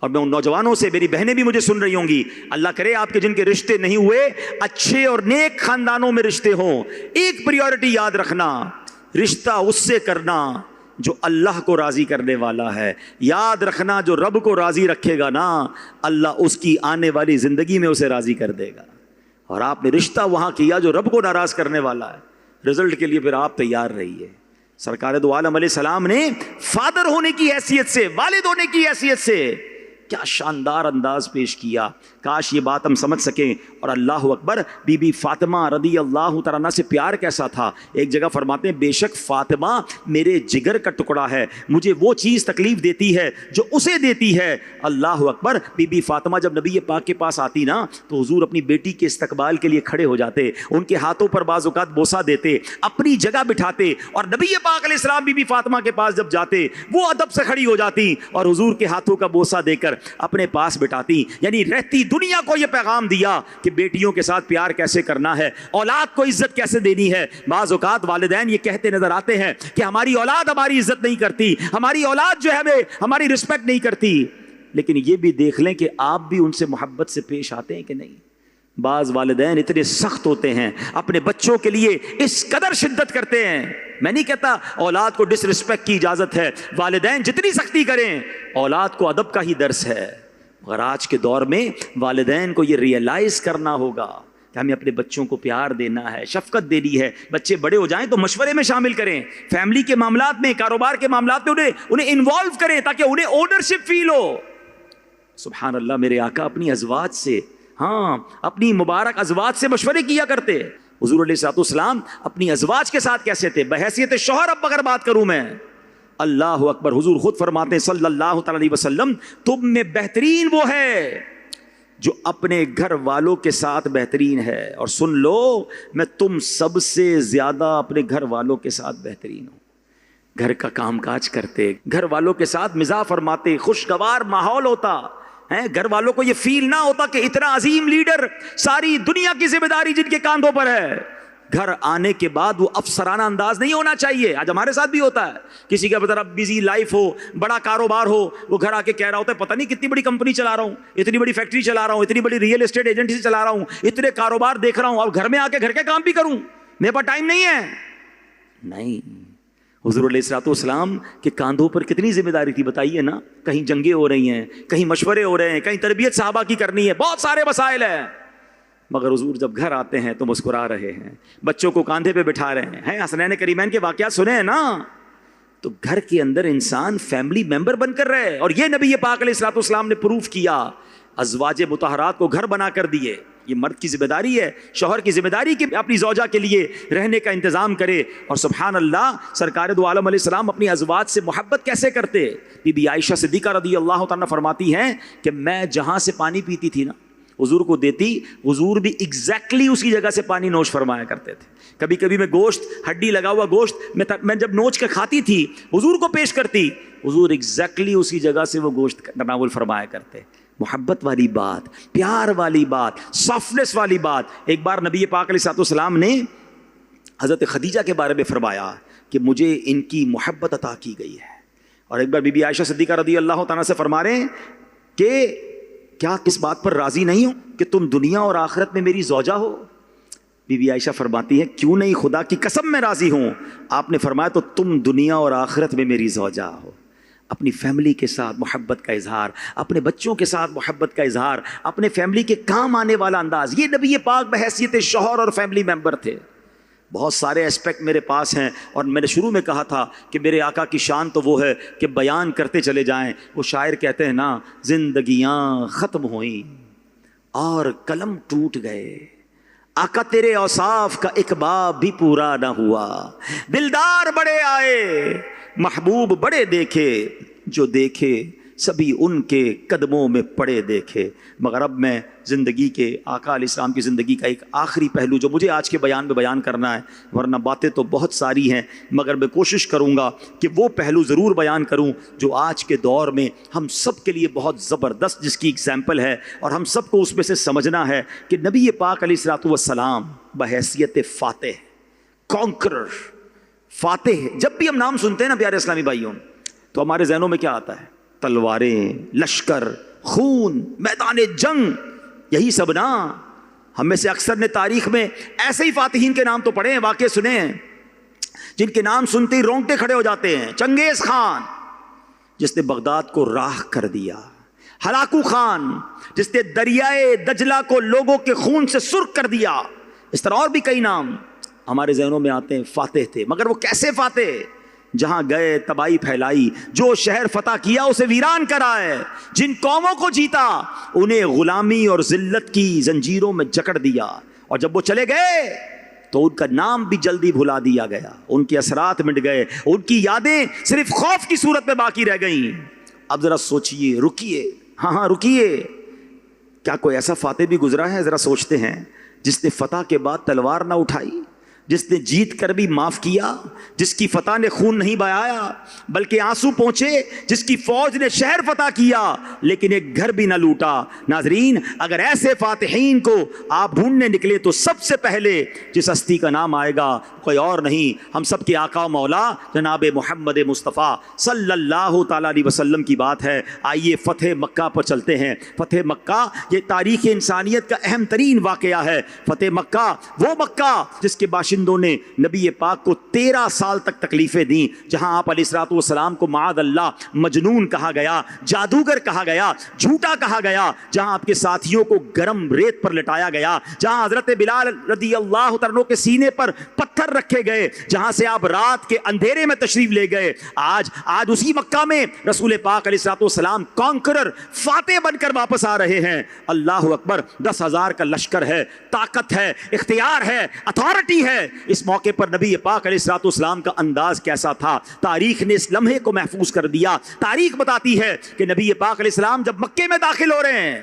اور میں ان نوجوانوں سے, میری بہنیں بھی مجھے سن رہی ہوں گی, اللہ کرے آپ کے جن کے رشتے نہیں ہوئے اچھے اور نیک خاندانوں میں رشتے ہوں. ایک پریورٹی یاد رکھنا, رشتہ اس سے کرنا جو اللہ کو راضی کرنے والا ہے. یاد رکھنا جو رب کو راضی رکھے گا نا, اللہ اس کی آنے والی زندگی میں اسے راضی کر دے گا. اور آپ نے رشتہ وہاں کیا جو رب کو ناراض کرنے والا ہے, رزلٹ کے لیے پھر آپ تیار رہیے. سرکار دو عالم علیہ السلام نے فادر ہونے کی حیثیت سے, والد ہونے کی حیثیت سے کیا شاندار انداز پیش کیا. کاش یہ بات ہم سمجھ سکیں. اور اللہ اکبر, بی بی فاطمہ رضی اللہ تعالیٰ عنہ سے پیار کیسا تھا. ایک جگہ فرماتے ہیں بے شک فاطمہ میرے جگر کا ٹکڑا ہے, مجھے وہ چیز تکلیف دیتی ہے جو اسے دیتی ہے. اللہ اکبر, بی بی فاطمہ جب نبی پاک کے پاس آتی نا تو حضور اپنی بیٹی کے استقبال کے لیے کھڑے ہو جاتے, ان کے ہاتھوں پر بعض اوقات بوسہ دیتے, اپنی جگہ بٹھاتے, اور نبی پاک علیہ السلام بی بی فاطمہ کے پاس جب جاتے وہ ادب سے کھڑی ہو جاتی اور حضور کے ہاتھوں کا بوسہ دے کر اپنے پاس بٹھاتی. یعنی رہتی دنیا کو یہ پیغام دیا کہ بیٹیوں کے ساتھ پیار کیسے کرنا ہے, اولاد کو عزت کیسے دینی ہے. بعض اوقات والدین یہ کہتے نظر آتے ہیں کہ ہماری اولاد ہماری عزت نہیں کرتی, ہماری اولاد جو ہے ہمیں ہماری رسپیکٹ نہیں کرتی. لیکن یہ بھی دیکھ لیں کہ آپ بھی ان سے محبت سے پیش آتے ہیں کہ نہیں. بعض والدین اتنے سخت ہوتے ہیں, اپنے بچوں کے لیے اس قدر شدت کرتے ہیں. میں نہیں کہتا اولاد کو ڈس رسپیکٹ کی اجازت ہے, والدین جتنی سختی کریں اولاد کو ادب کا ہی درس ہے. مگر آج کے دور میں والدین کو یہ ریئلائز کرنا ہوگا کہ ہمیں اپنے بچوں کو پیار دینا ہے, شفقت دینی ہے. بچے بڑے ہو جائیں تو مشورے میں شامل کریں, فیملی کے معاملات میں, کاروبار کے معاملات میں انہیں انوالو کریں تاکہ انہیں اونرشپ فیل ہو. سبحان اللہ, میرے آقا اپنی ازواج سے, اپنی مبارک ازواج سے مشورے کیا کرتے. حضور علیہ الصلوۃ والسلام اپنی ازواج کے ساتھ کیسے تھے بحیثیت شوہر. اب اگر بات کروں میں, اللہ اکبر, حضور خود فرماتے ہیں صلی اللہ تعالی علیہ وسلم, تم میں بہترین وہ ہے جو اپنے گھر والوں کے ساتھ بہترین ہے. اور سن لو, میں تم سب سے زیادہ اپنے گھر والوں کے ساتھ بہترین ہوں. گھر کا کام کاج کرتے, گھر والوں کے ساتھ مزاح فرماتے, خوشگوار ماحول ہوتا ہے. گھر والوں کو یہ فیل نہ ہوتا کہ اتنا عظیم لیڈر, ساری دنیا کی ذمہ داری جن کے کاندھوں پر ہے. گھر آنے کے بعد وہ افسرانہ انداز نہیں ہونا چاہیے. آج ہمارے ساتھ بھی ہوتا ہے, کسی کا بطرف بزی لائف ہو, بڑا کاروبار ہو, وہ گھر آ کے کہہ رہا ہوتا ہے پتہ نہیں کتنی بڑی کمپنی چلا رہا ہوں, اتنی بڑی فیکٹری چلا رہا ہوں, اتنی بڑی ریئل اسٹیٹ ایجنسی چلا رہا ہوں, اتنے کاروبار دیکھ رہا ہوں, اور گھر میں آ کے گھر کے کام بھی کروں, میرے پاس ٹائم نہیں ہے. نہیں, حضور علیہ الصلوۃ والسلام کے کاندھوں پر کتنی ذمہ داری تھی بتائیے نا. کہیں جنگیں ہو رہی ہیں, کہیں مشورے ہو رہے ہیں, کہیں تربیت صحابہ کی کرنی ہے, بہت سارے مسائل ہیں. مگر حضور جب گھر آتے ہیں تو مسکرا رہے ہیں, بچوں کو کاندھے پہ بٹھا رہے ہیں. حسنین کریمین کے واقعات سنے ہیں نا. تو گھر کے اندر انسان فیملی ممبر بن کر رہے, اور یہ نبی پاک علیہ الصلوۃ والسلام نے پروف کیا. ازواج مطہرات کو گھر بنا کر دیے. یہ مرد کی ذمہ داری ہے, شوہر کی ذمہ داری کہ اپنی زوجہ کے لیے رہنے کا انتظام کرے. اور سبحان اللہ, سرکار دو عالم علیہ السلام اپنی ازواج سے محبت کیسے کرتے. بی بی عائشہ صدیقہ رضی اللہ تعالیٰ فرماتی ہیں کہ میں جہاں سے پانی پیتی تھی نا, حضور کو دیتی, حضور بھی ایگزیکٹلی اسی جگہ سے پانی نوش فرمایا کرتے تھے. کبھی کبھی میں گوشت, ہڈی لگا ہوا گوشت میں جب نوچ کے کھاتی تھی حضور کو پیش کرتی, حضور ایگزیکٹلی اسی جگہ سے وہ گوشت تناول فرمایا کرتے. محبت والی بات, پیار والی بات, سافٹنس والی بات. ایک بار نبی پاک علیہ الصلوۃ والسلام نے حضرت خدیجہ کے بارے میں فرمایا کہ مجھے ان کی محبت عطا کی گئی ہے. اور ایک بار بی بی عائشہ صدیقہ رضی اللہ تعالیٰ سے فرما رہے ہیں کہ کیا کس بات پر راضی نہیں ہو کہ تم دنیا اور آخرت میں میری زوجہ ہو. بی بی عائشہ فرماتی ہے کیوں نہیں, خدا کی قسم میں راضی ہوں. آپ نے فرمایا تو تم دنیا اور آخرت میں میری زوجہ ہو. اپنی فیملی کے ساتھ محبت کا اظہار, اپنے بچوں کے ساتھ محبت کا اظہار, اپنے فیملی کے کام آنے والا انداز. یہ نبی پاک بحیثیت شوہر اور فیملی ممبر تھے. بہت سارے اسپیکٹ میرے پاس ہیں, اور میں نے شروع میں کہا تھا کہ میرے آقا کی شان تو وہ ہے کہ بیان کرتے چلے جائیں. وہ شاعر کہتے ہیں نا, زندگیاں ختم ہوئیں اور قلم ٹوٹ گئے, آقا تیرے اوصاف کا ایک باب بھی پورا نہ ہوا. دلدار بڑے آئے, محبوب بڑے دیکھے, جو دیکھے سبھی ان کے قدموں میں پڑے دیکھے. مگر اب میں زندگی کے, آقا علیہ السلام کی زندگی کا ایک آخری پہلو جو مجھے آج کے بیان میں بیان کرنا ہے, ورنہ باتیں تو بہت ساری ہیں, مگر میں کوشش کروں گا کہ وہ پہلو ضرور بیان کروں جو آج کے دور میں ہم سب کے لیے بہت زبردست, جس کی ایگزامپل ہے, اور ہم سب کو اس میں سے سمجھنا ہے کہ نبی پاک علیہ الصلوۃ والسلام بحیثیت فاتح, کانکرر, فاتح. جب بھی ہم نام سنتے ہیں نا پیارے اسلامی بھائیوں, تو ہمارے ذہنوں میں کیا آتا ہے؟ تلواریں, لشکر, خون, میدان جنگ, یہی سب نا. ہم میں سے اکثر نے تاریخ میں ایسے ہی فاتحین کے نام تو پڑھے ہیں, واقعے سنے ہیں, جن کے نام سنتے ہی رونگٹے کھڑے ہو جاتے ہیں. چنگیز خان جس نے بغداد کو راکھ کر دیا, ہلاکو خان جس نے دریائے دجلہ کو لوگوں کے خون سے سرخ کر دیا. اس طرح اور بھی کئی نام ہمارے ذہنوں میں آتے ہیں. فاتح تھے, مگر وہ کیسے فاتح؟ جہاں گئے تباہی پھیلائی, جو شہر فتح کیا اسے ویران کرائے, جن قوموں کو جیتا انہیں غلامی اور ذلت کی زنجیروں میں جکڑ دیا, اور جب وہ چلے گئے تو ان کا نام بھی جلدی بھلا دیا گیا, ان کے اثرات مٹ گئے, ان کی یادیں صرف خوف کی صورت میں باقی رہ گئیں. اب ذرا سوچئے, رکیے, ہاں رکیے, کیا کوئی ایسا فاتح بھی گزرا ہے؟ ذرا سوچتے ہیں, جس نے فتح کے بعد تلوار نہ اٹھائی, جس نے جیت کر بھی معاف کیا، جس کی فتح نے خون نہیں بہایا بلکہ آنسو پہنچے، جس کی فوج نے شہر فتح کیا لیکن ایک گھر بھی نہ لوٹا۔ ناظرین، اگر ایسے فاتحین کو آپ ڈھونڈنے نکلے تو سب سے پہلے جس ہستی کا نام آئے گا کوئی اور نہیں، ہم سب کے آقا و مولا جناب محمد مصطفیٰ صلی اللہ تعالیٰ علیہ وسلم کی بات ہے۔ آئیے فتح مکہ پر چلتے ہیں۔ فتح مکہ یہ تاریخ انسانیت کا اہم ترین واقعہ ہے۔ فتح مکہ وہ مکہ جس کے باشندوں نے نبی پاک کو 13 سال تک تکلیفیں دیں، جہاں آپ علیہ الصلوۃ والسلام کو معاذ اللہ مجنون کہا گیا، جادوگر کہا گیا، جھوٹا کہا گیا، جہاں آپ کے ساتھیوں کو گرم ریت پر لٹایا گیا، جہاں حضرت بلال رضی اللہ تعالیٰ کے سینے پر پتھر رکھے گئے، جہاں سے آپ رات کے اندھیرے میں تشریف لے گئے۔ آج اسی مکہ میں رسول پاک علیہ الصلوۃ والسلام کانکرر، فاتح بن کر واپس آ رہے ہیں۔ اللہ اکبر، 10,000 کا لشکر ہے، طاقت ہے، اختیار ہے، اتھارٹی ہے۔ اس موقع پر نبی پاک علیہ الصلوۃ والسلام کا انداز کیسا تھا؟ تاریخ نے اس لمحے کو محفوظ کر دیا۔ تاریخ بتاتی ہے کہ نبی پاک علیہ السلام جب مکے میں داخل ہو رہے ہیں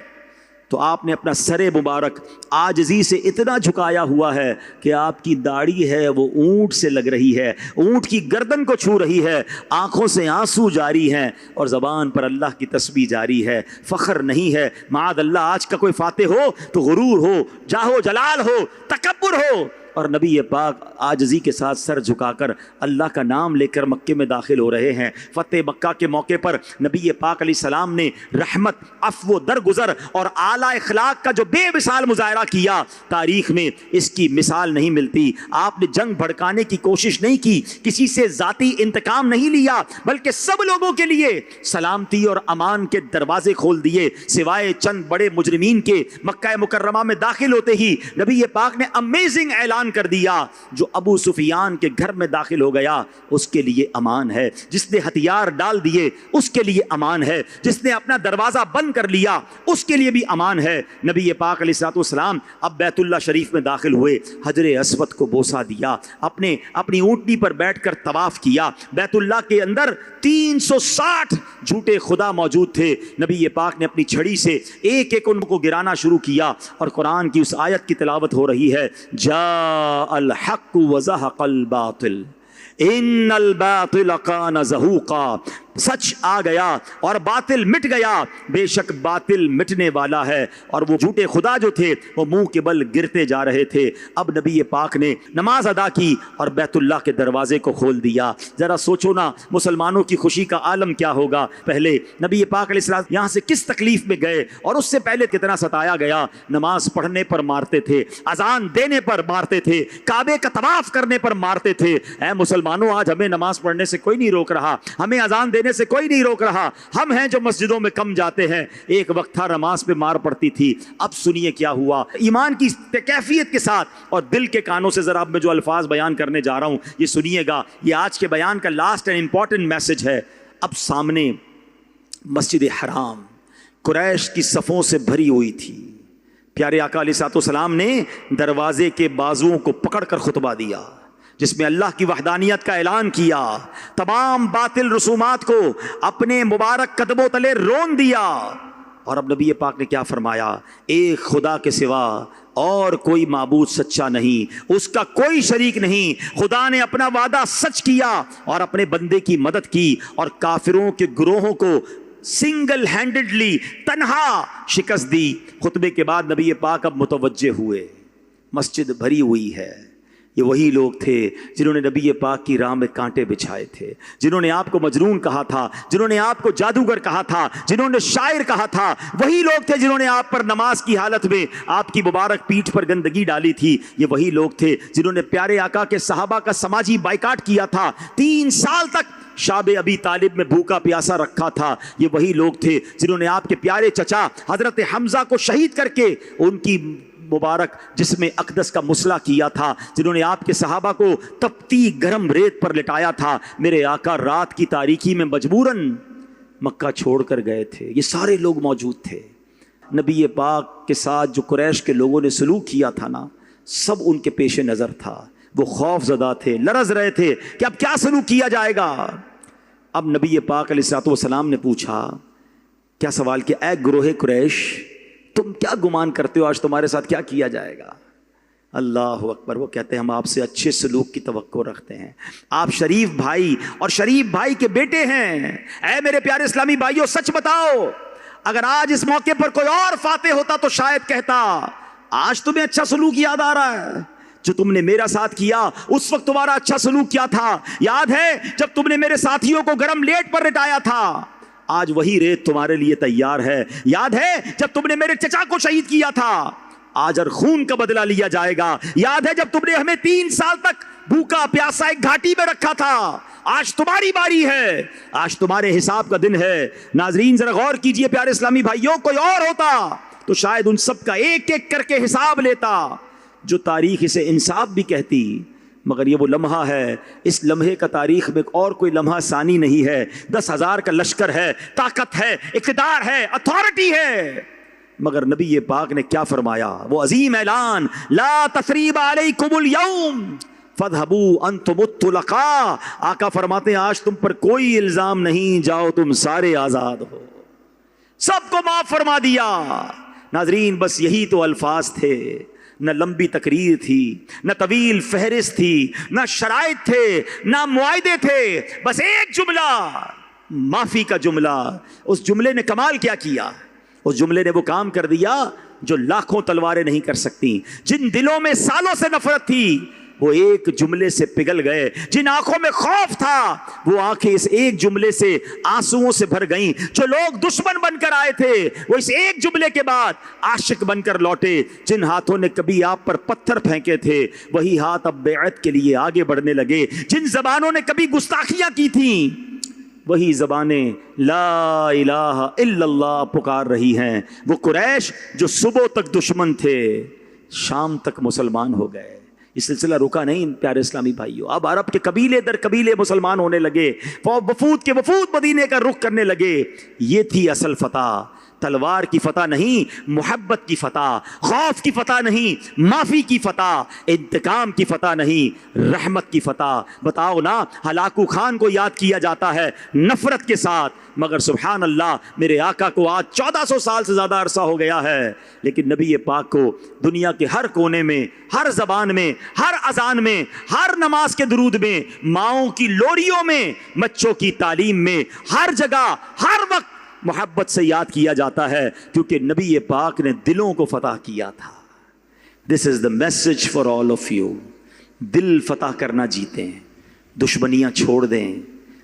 تو آپ نے اپنا سر مبارک عاجزی سے اتنا جھکایا ہوا ہے کہ آپ کی داڑھی ہے وہ اونٹ سے لگ رہی ہے، اونٹ کی گردن کو چھو رہی ہے، آنکھوں سے آنسو جاری ہیں اور زبان پر اللہ کی تسبیح جاری ہے۔ فخر نہیں ہے، معاذ اللہ آج کا کوئی فاتح ہو تو غرور ہو، جاہو جلال ہو، تکبر ہو، اور نبی پاک عاجزی کے ساتھ سر جھکا کر اللہ کا نام لے کر مکے میں داخل ہو رہے ہیں۔ فتح مکہ کے موقع پر نبی پاک علیہ السلام نے رحمت، عفو، درگزر اور اعلیٰ اخلاق کا جو بے مثال مظاہرہ کیا، تاریخ میں اس کی مثال نہیں ملتی۔ آپ نے جنگ بھڑکانے کی کوشش نہیں کی، کسی سے ذاتی انتقام نہیں لیا، بلکہ سب لوگوں کے لیے سلامتی اور امان کے دروازے کھول دیے۔ سوائے چند بڑے مجرمین کے مکہ مکرمہ میں داخل ہوتے ہی نبی پاک نے امیزنگ اعلان کر دیا، جو ابو سفیان کے گھر میں داخل ہو گیا اس کے لیے امان ہے، جس نے ہتھیار ڈال دیے اس کے لیے امان ہے، جس نے اپنا دروازہ بند کر لیا اس کے لیے بھی امان ہے۔ نبی پاک علیہ الصلوۃ والسلام اب بیت اللہ شریف میں داخل ہوئے، حجر اسود کو بوسہ دیا، اپنی اونٹنی پر بیٹھ کر طواف کیا۔ بیت اللہ کے اندر 360 جھوٹے خدا موجود تھے۔ نبی پاک نے اپنی چھڑی سے ایک ایک ان کو گرانا شروع کیا اور قرآن کی اس آیت کی تلاوت ہو رہی ہے، الحق وزهق الباطل ان الباطل کان زہوقا۔ سچ آ گیا اور باطل مٹ گیا، بے شک باطل مٹنے والا ہے۔ اور وہ جھوٹے خدا جو تھے وہ منہ کے بل گرتے جا رہے تھے۔ اب نبی پاک نے نماز ادا کی اور بیت اللہ کے دروازے کو کھول دیا۔ ذرا سوچو نا مسلمانوں کی خوشی کا عالم کیا ہوگا۔ پہلے نبی پاک علیہ السلام یہاں سے کس تکلیف میں گئے اور اس سے پہلے کتنا ستایا گیا۔ نماز پڑھنے پر مارتے تھے، اذان دینے پر مارتے تھے، کعبے کا طواف کرنے پر مارتے تھے۔ اے مسلمانوں، آج ہمیں نماز پڑھنے سے کوئی نہیں روک رہا، ہمیں اذان دینے سے کوئی نہیں روک رہا، ہم ہیں جو مسجدوں میں کم جاتے ہیں۔ ایک وقت تھا نماز پہ مار پڑتی تھی، اب سنیے کیا ہوا۔ ایمان کی کیفیت کے ساتھ اور دل کے کانوں سے ذرا اب میں جو الفاظ بیان کرنے جا رہا ہوں یہ سنیے گا، یہ آج کے بیان کا لاسٹ اینڈ امپورٹنٹ میسج ہے۔ اب سامنے مسجد حرام قریش کی صفوں سے بھری ہوئی تھی۔ پیارے آقا علیہ الصلوۃ والسلام نے دروازے کے بازوؤں کو پکڑ کر خطبہ دیا، جس میں اللہ کی وحدانیت کا اعلان کیا، تمام باطل رسومات کو اپنے مبارک قدموں تلے رون دیا۔ اور اب نبی پاک نے کیا فرمایا؟ ایک خدا کے سوا اور کوئی معبود سچا نہیں، اس کا کوئی شریک نہیں۔ خدا نے اپنا وعدہ سچ کیا اور اپنے بندے کی مدد کی اور کافروں کے گروہوں کو سنگل ہینڈڈلی تنہا شکست دی۔ خطبے کے بعد نبی پاک اب متوجہ ہوئے، مسجد بھری ہوئی ہے۔ یہ وہی لوگ تھے جنہوں نے نبی پاک کی راہ میں کانٹے بچھائے تھے، جنہوں نے آپ کو مجنون کہا تھا، جنہوں نے آپ کو جادوگر کہا تھا، جنہوں نے شاعر کہا تھا۔ وہی لوگ تھے جنہوں نے آپ پر نماز کی حالت میں آپ کی مبارک پیٹھ پر گندگی ڈالی تھی۔ یہ وہی لوگ تھے جنہوں نے پیارے آقا کے صحابہ کا سماجی بائیکاٹ کیا تھا، 3 سال تک شاب ابی طالب میں بھوکا پیاسا رکھا تھا۔ یہ وہی لوگ تھے جنہوں نے آپ کے پیارے چچا حضرت حمزہ کو شہید کر کے ان کی مبارک جسم اقدس کا مسلح کیا تھا، جنہوں نے آپ کے صحابہ کو تپتی گرم ریت پر لٹایا تھا۔ میرے آقا رات کی تاریکی میں مجبوراً مکہ چھوڑ کر گئے تھے۔ یہ سارے لوگ موجود تھے۔ نبی پاک کے ساتھ جو قریش کے لوگوں نے سلوک کیا تھا نا، سب ان کے پیش نظر تھا۔ وہ خوف زدہ تھے، لرز رہے تھے کہ اب کیا سلوک کیا جائے گا۔ اب نبی پاک علیہ الصلوۃ والسلام نے پوچھا، کیا سوال کیا؟ اے گروہ قریش، تم کیا گمان کرتے ہو آج تمہارے ساتھ کیا کیا جائے گا؟ اللہ اکبر. وہ کہتے ہیں ہم آپ سے اچھے سلوک کی توقع رکھتے ہیں. آپ شریف بھائی اور شریف بھائی کے بیٹے ہیں. اے میرے پیارے اسلامی بھائیوں, سچ بتاؤ, اگر آج اس موقع پر کوئی اور فاتح ہوتا تو شاید کہتا آج تمہیں اچھا سلوک یاد آ رہا ہے. جو تم نے میرا ساتھ کیا اس وقت تمہارا اچھا سلوک کیا تھا؟ یاد ہے جب تم نے میرے ساتھیوں کو گرم لیٹ پر لٹایا تھا؟ آج وہی ریت تمہارے لیے تیار ہے. یاد ہے جب تم نے میرے چچا کو شہید کیا تھا؟ آج ہر خون کا بدلہ لیا جائے گا. یاد ہے جب تم نے ہمیں 3 سال تک بھوکا پیاسا ایک گھاٹی میں رکھا تھا؟ آج تمہاری باری ہے, آج تمہارے حساب کا دن ہے. ناظرین ذرا غور کیجئے پیارے اسلامی بھائیوں, کوئی اور ہوتا تو شاید ان سب کا ایک ایک کر کے حساب لیتا. جو تاریخ اسے انصاف بھی کہتی, مگر یہ وہ لمحہ ہے, اس لمحے کا تاریخ میں اور کوئی لمحہ ثانی نہیں ہے. 10,000 کا لشکر ہے, طاقت ہے, اقتدار ہے, اتھارٹی ہے, مگر نبی پاک نے کیا فرمایا؟ وہ عظیم اعلان, لا تثریب علیکم اليوم فاذهبوا انتم الطلقاء. آقا فرماتے ہیں آج تم پر کوئی الزام نہیں, جاؤ تم سارے آزاد ہو, سب کو معاف فرما دیا. ناظرین بس یہی تو الفاظ تھے, نہ لمبی تقریر تھی, نہ طویل فہرست تھی, نہ شرائط تھے, نہ معاہدے تھے, بس ایک جملہ, معافی کا جملہ. اس جملے نے کمال کیا کیا؟ اس جملے نے وہ کام کر دیا جو لاکھوں تلواریں نہیں کر سکتی. جن دلوں میں سالوں سے نفرت تھی وہ ایک جملے سے پگھل گئے. جن آنکھوں میں خوف تھا وہ آنکھیں اس ایک جملے سے آنسوؤں سے بھر گئیں. جو لوگ دشمن بن کر آئے تھے وہ اس ایک جملے کے بعد عاشق بن کر لوٹے. جن ہاتھوں نے کبھی آپ پر پتھر پھینکے تھے وہی ہاتھ اب بیعت کے لیے آگے بڑھنے لگے. جن زبانوں نے کبھی گستاخیاں کی تھیں وہی زبانیں لا الہ الا اللہ پکار رہی ہیں. وہ قریش جو صبح تک دشمن تھے شام تک مسلمان ہو گئے. یہ سلسلہ رکا نہیں پیارے اسلامی بھائیوں. اب عرب کے قبیلے در قبیلے مسلمان ہونے لگے, وفود کے وفود مدینے کا رخ کرنے لگے. یہ تھی اصل فتح. تلوار کی فتح نہیں, محبت کی فتح. خوف کی فتح نہیں, معافی کی فتح. انتقام کی فتح نہیں, رحمت کی فتح. بتاؤ نا, ہلاکو خان کو یاد کیا جاتا ہے نفرت کے ساتھ, مگر سبحان اللہ میرے آقا کو آج 1400 سال سے زیادہ عرصہ ہو گیا ہے, لیکن نبی پاک کو دنیا کے ہر کونے میں, ہر زبان میں, ہر اذان میں, ہر نماز کے درود میں, ماؤں کی لوریوں میں, بچوں کی تعلیم میں, ہر جگہ ہر وقت محبت سے یاد کیا جاتا ہے, کیونکہ نبی پاک نے دلوں کو فتح کیا تھا. This is the message for all of you. دل فتح کرنا جیتے ہیں, دشمنیاں چھوڑ دیں.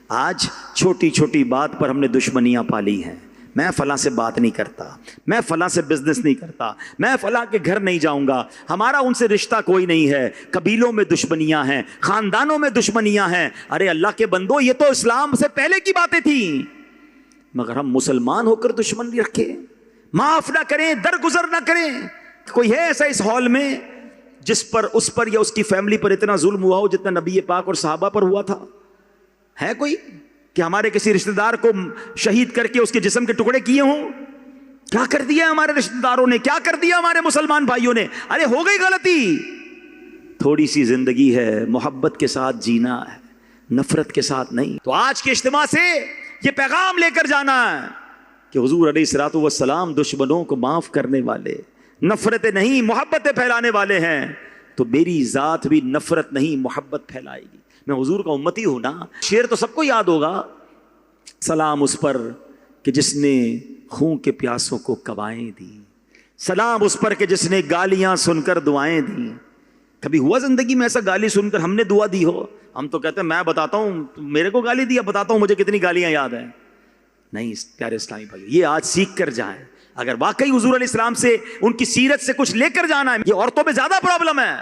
آج چھوٹی چھوٹی بات پر ہم نے دشمنیاں پالی ہیں. میں فلاں سے بات نہیں کرتا, میں فلاں سے بزنس نہیں کرتا, میں فلاں کے گھر نہیں جاؤں گا, ہمارا ان سے رشتہ کوئی نہیں ہے. قبیلوں میں دشمنیاں ہیں, خاندانوں میں دشمنیاں ہیں. ارے اللہ کے بندو, یہ تو اسلام سے پہلے کی باتیں تھیں, مگر ہم مسلمان ہو کر دشمنی رکھے, معاف نہ کریں, درگزر نہ کریں. کوئی ہے ایسا اس ہال میں جس پر, اس پر یا اس کی فیملی پر اتنا ظلم ہوا ہو جتنا نبی پاک اور صحابہ پر ہوا تھا؟ ہے کوئی کہ ہمارے کسی رشتہ دار کو شہید کر کے اس کے جسم کے ٹکڑے کیے ہوں؟ کیا کر دیا ہمارے رشتہ داروں نے, کیا کر دیا ہمارے مسلمان بھائیوں نے؟ ارے ہو گئی غلطی. تھوڑی سی زندگی ہے, محبت کے ساتھ جینا ہے, نفرت کے ساتھ نہیں. تو آج کے اجتماع سے یہ پیغام لے کر جانا ہے کہ حضور علیہ الصلوۃ والسلام دشمنوں کو معاف کرنے والے, نفرتیں نہیں محبتیں پھیلانے والے ہیں. تو میری ذات بھی نفرت نہیں محبت پھیلائے گی. میں حضور کا امتی ہوں نا. شعر تو سب کو یاد ہوگا, سلام اس پر کہ جس نے خون کے پیاسوں کو کوائیں دی, سلام اس پر کہ جس نے گالیاں سن کر دعائیں دی. کبھی ہوا زندگی میں ایسا گالی سن کر ہم نے دعا دی ہو؟ ہم تو کہتے ہیں میں بتاتا ہوں, میرے کو گالی دیا, بتاتا ہوں مجھے کتنی گالیاں یاد ہیں. نہیں پیارے اسلامی بھائی, یہ آج سیکھ کر جائیں. اگر واقعی حضور علیہ السلام سے, ان کی سیرت سے کچھ لے کر جانا ہے. یہ عورتوں میں زیادہ پرابلم ہے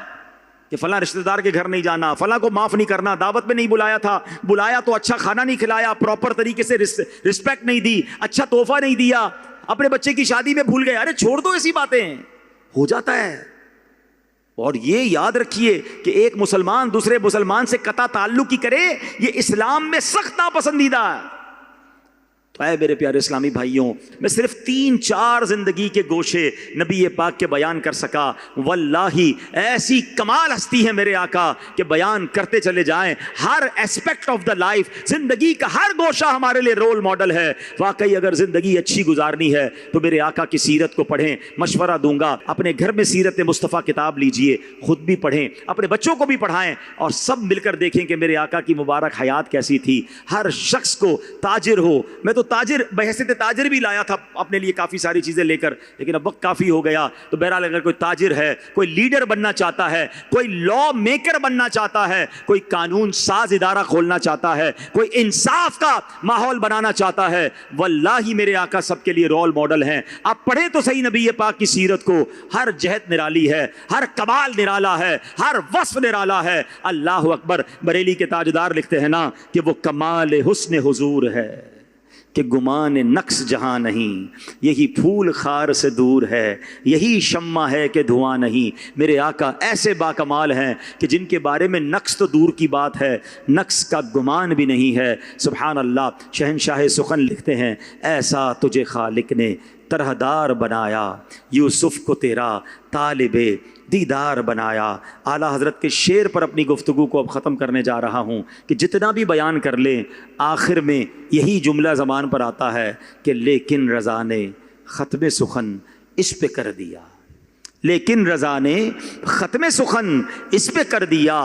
کہ فلاں رشتہ دار کے گھر نہیں جانا, فلاں کو معاف نہیں کرنا, دعوت میں نہیں بلایا تھا, بلایا تو اچھا کھانا نہیں کھلایا, پراپر طریقے سے رسپیکٹ نہیں دی, اچھا تحفہ نہیں دیا, اپنے بچے کی شادی میں بھول گئے. ارے چھوڑ دو, ایسی باتیں ہو جاتا ہے. اور یہ یاد رکھیے کہ ایک مسلمان دوسرے مسلمان سے قطع تعلق کی کرے, یہ اسلام میں سخت ناپسندیدہ ہے. تو اے میرے پیارے اسلامی بھائیوں، میں صرف 3-4 زندگی کے گوشے نبی پاک کے بیان کر سکا. واللہ ایسی کمال ہستی ہے میرے آقا کہ بیان کرتے چلے جائیں. ہر ایسپیکٹ آف دا لائف، زندگی کا ہر گوشہ ہمارے لیے رول ماڈل ہے. واقعی اگر زندگی اچھی گزارنی ہے تو میرے آقا کی سیرت کو پڑھیں. مشورہ دوں گا، اپنے گھر میں سیرت مصطفیٰ کتاب لیجئے، خود بھی پڑھیں، اپنے بچوں کو بھی پڑھائیں، اور سب مل کر دیکھیں کہ میرے آقا کی مبارک حیات کیسی تھی. ہر شخص کو تاجر ہو، میں تو تاجر بحیثیت تاجر بھی لایا تھا اپنے لیے کافی ساری چیزیں لے کر، لیکن اب وقت کافی ہو گیا. تو بہرحال اگر کوئی تاجر ہے، کوئی لیڈر بننا چاہتا ہے، کوئی لا میکر بننا چاہتا ہے، کوئی قانون ساز ادارہ کھولنا چاہتا ہے، کوئی انصاف کا ماحول بنانا چاہتا ہے، واللہ میرے آقا سب کے لیے رول ماڈل ہیں. آپ پڑھیں تو صحیح نبی پاک کی سیرت کو. ہر جہت نرالی ہے، ہر کمال نرالا ہے، ہر وصف نرالا ہے. اللہ اکبر. بریلی کے تاجدار لکھتے ہیں نا کہ وہ کمال حسن حضور ہے کہ گمان نقص جہاں نہیں، یہی پھول خار سے دور ہے، یہی شمع ہے کہ دھواں نہیں. میرے آقا ایسے باکمال ہیں کہ جن کے بارے میں نقص تو دور کی بات ہے، نقص کا گمان بھی نہیں ہے. سبحان اللہ. شہنشاہ سخن لکھتے ہیں ایسا تجھے خالق نے طرحدار بنایا، یوسف کو تیرا طالب دیدار بنایا. اعلیٰ حضرت کے شعر پر اپنی گفتگو کو اب ختم کرنے جا رہا ہوں کہ جتنا بھی بیان کر لیں آخر میں یہی جملہ زبان پر آتا ہے کہ لیکن رضا نے ختم سخن اس پہ کر دیا. لیکن رضا نے ختم سخن اس پہ کر دیا،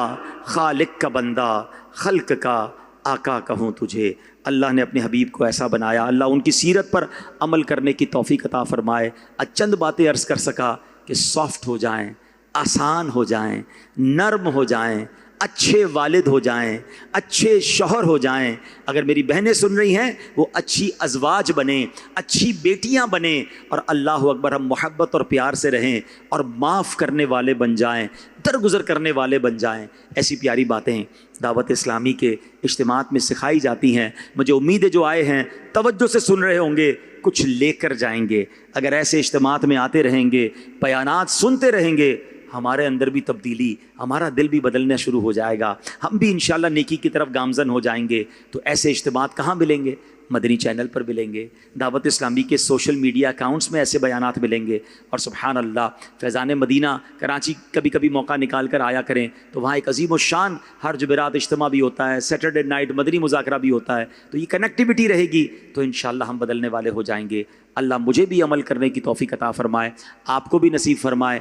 خالق کا بندہ خلق کا آقا کہوں تجھے. اللہ نے اپنے حبیب کو ایسا بنایا. اللہ ان کی سیرت پر عمل کرنے کی توفیق عطا فرمائے. چند باتیں عرض کر سکا کہ سافٹ ہو جائیں، آسان ہو جائیں، نرم ہو جائیں، اچھے والد ہو جائیں، اچھے شوہر ہو جائیں. اگر میری بہنیں سن رہی ہیں وہ اچھی ازواج بنیں، اچھی بیٹیاں بنیں، اور اللہ اکبر ہم محبت اور پیار سے رہیں اور معاف کرنے والے بن جائیں، درگزر کرنے والے بن جائیں. ایسی پیاری باتیں دعوت اسلامی کے اجتماعات میں سکھائی جاتی ہیں. مجھے امید ہے جو آئے ہیں توجہ سے سن رہے ہوں گے، کچھ لے کر جائیں گے. اگر ایسے اجتماعات میں آتے رہیں گے، بیانات سنتے رہیں گے، ہمارے اندر بھی تبدیلی، ہمارا دل بھی بدلنا شروع ہو جائے گا. ہم بھی انشاءاللہ نیکی کی طرف گامزن ہو جائیں گے. تو ایسے اجتماعات کہاں ملیں گے؟ مدنی چینل پر ملیں گے، دعوت اسلامی کے سوشل میڈیا اکاؤنٹس میں ایسے بیانات ملیں گے. اور سبحان اللہ، فیضان مدینہ کراچی کبھی کبھی موقع نکال کر آیا کریں تو وہاں ایک عظیم الشان ہر جمعرات اجتماع بھی ہوتا ہے، سیٹرڈے نائٹ مدنی مذاکرہ بھی ہوتا ہے. تو یہ کنیکٹیوٹی رہے گی تو انشاءاللہ ہم بدلنے والے ہو جائیں گے. اللہ مجھے بھی عمل کرنے کی توفیق عطا فرمائے، آپ کو بھی نصیب فرمائے.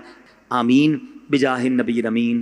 آمین بجاہ النبی الامین.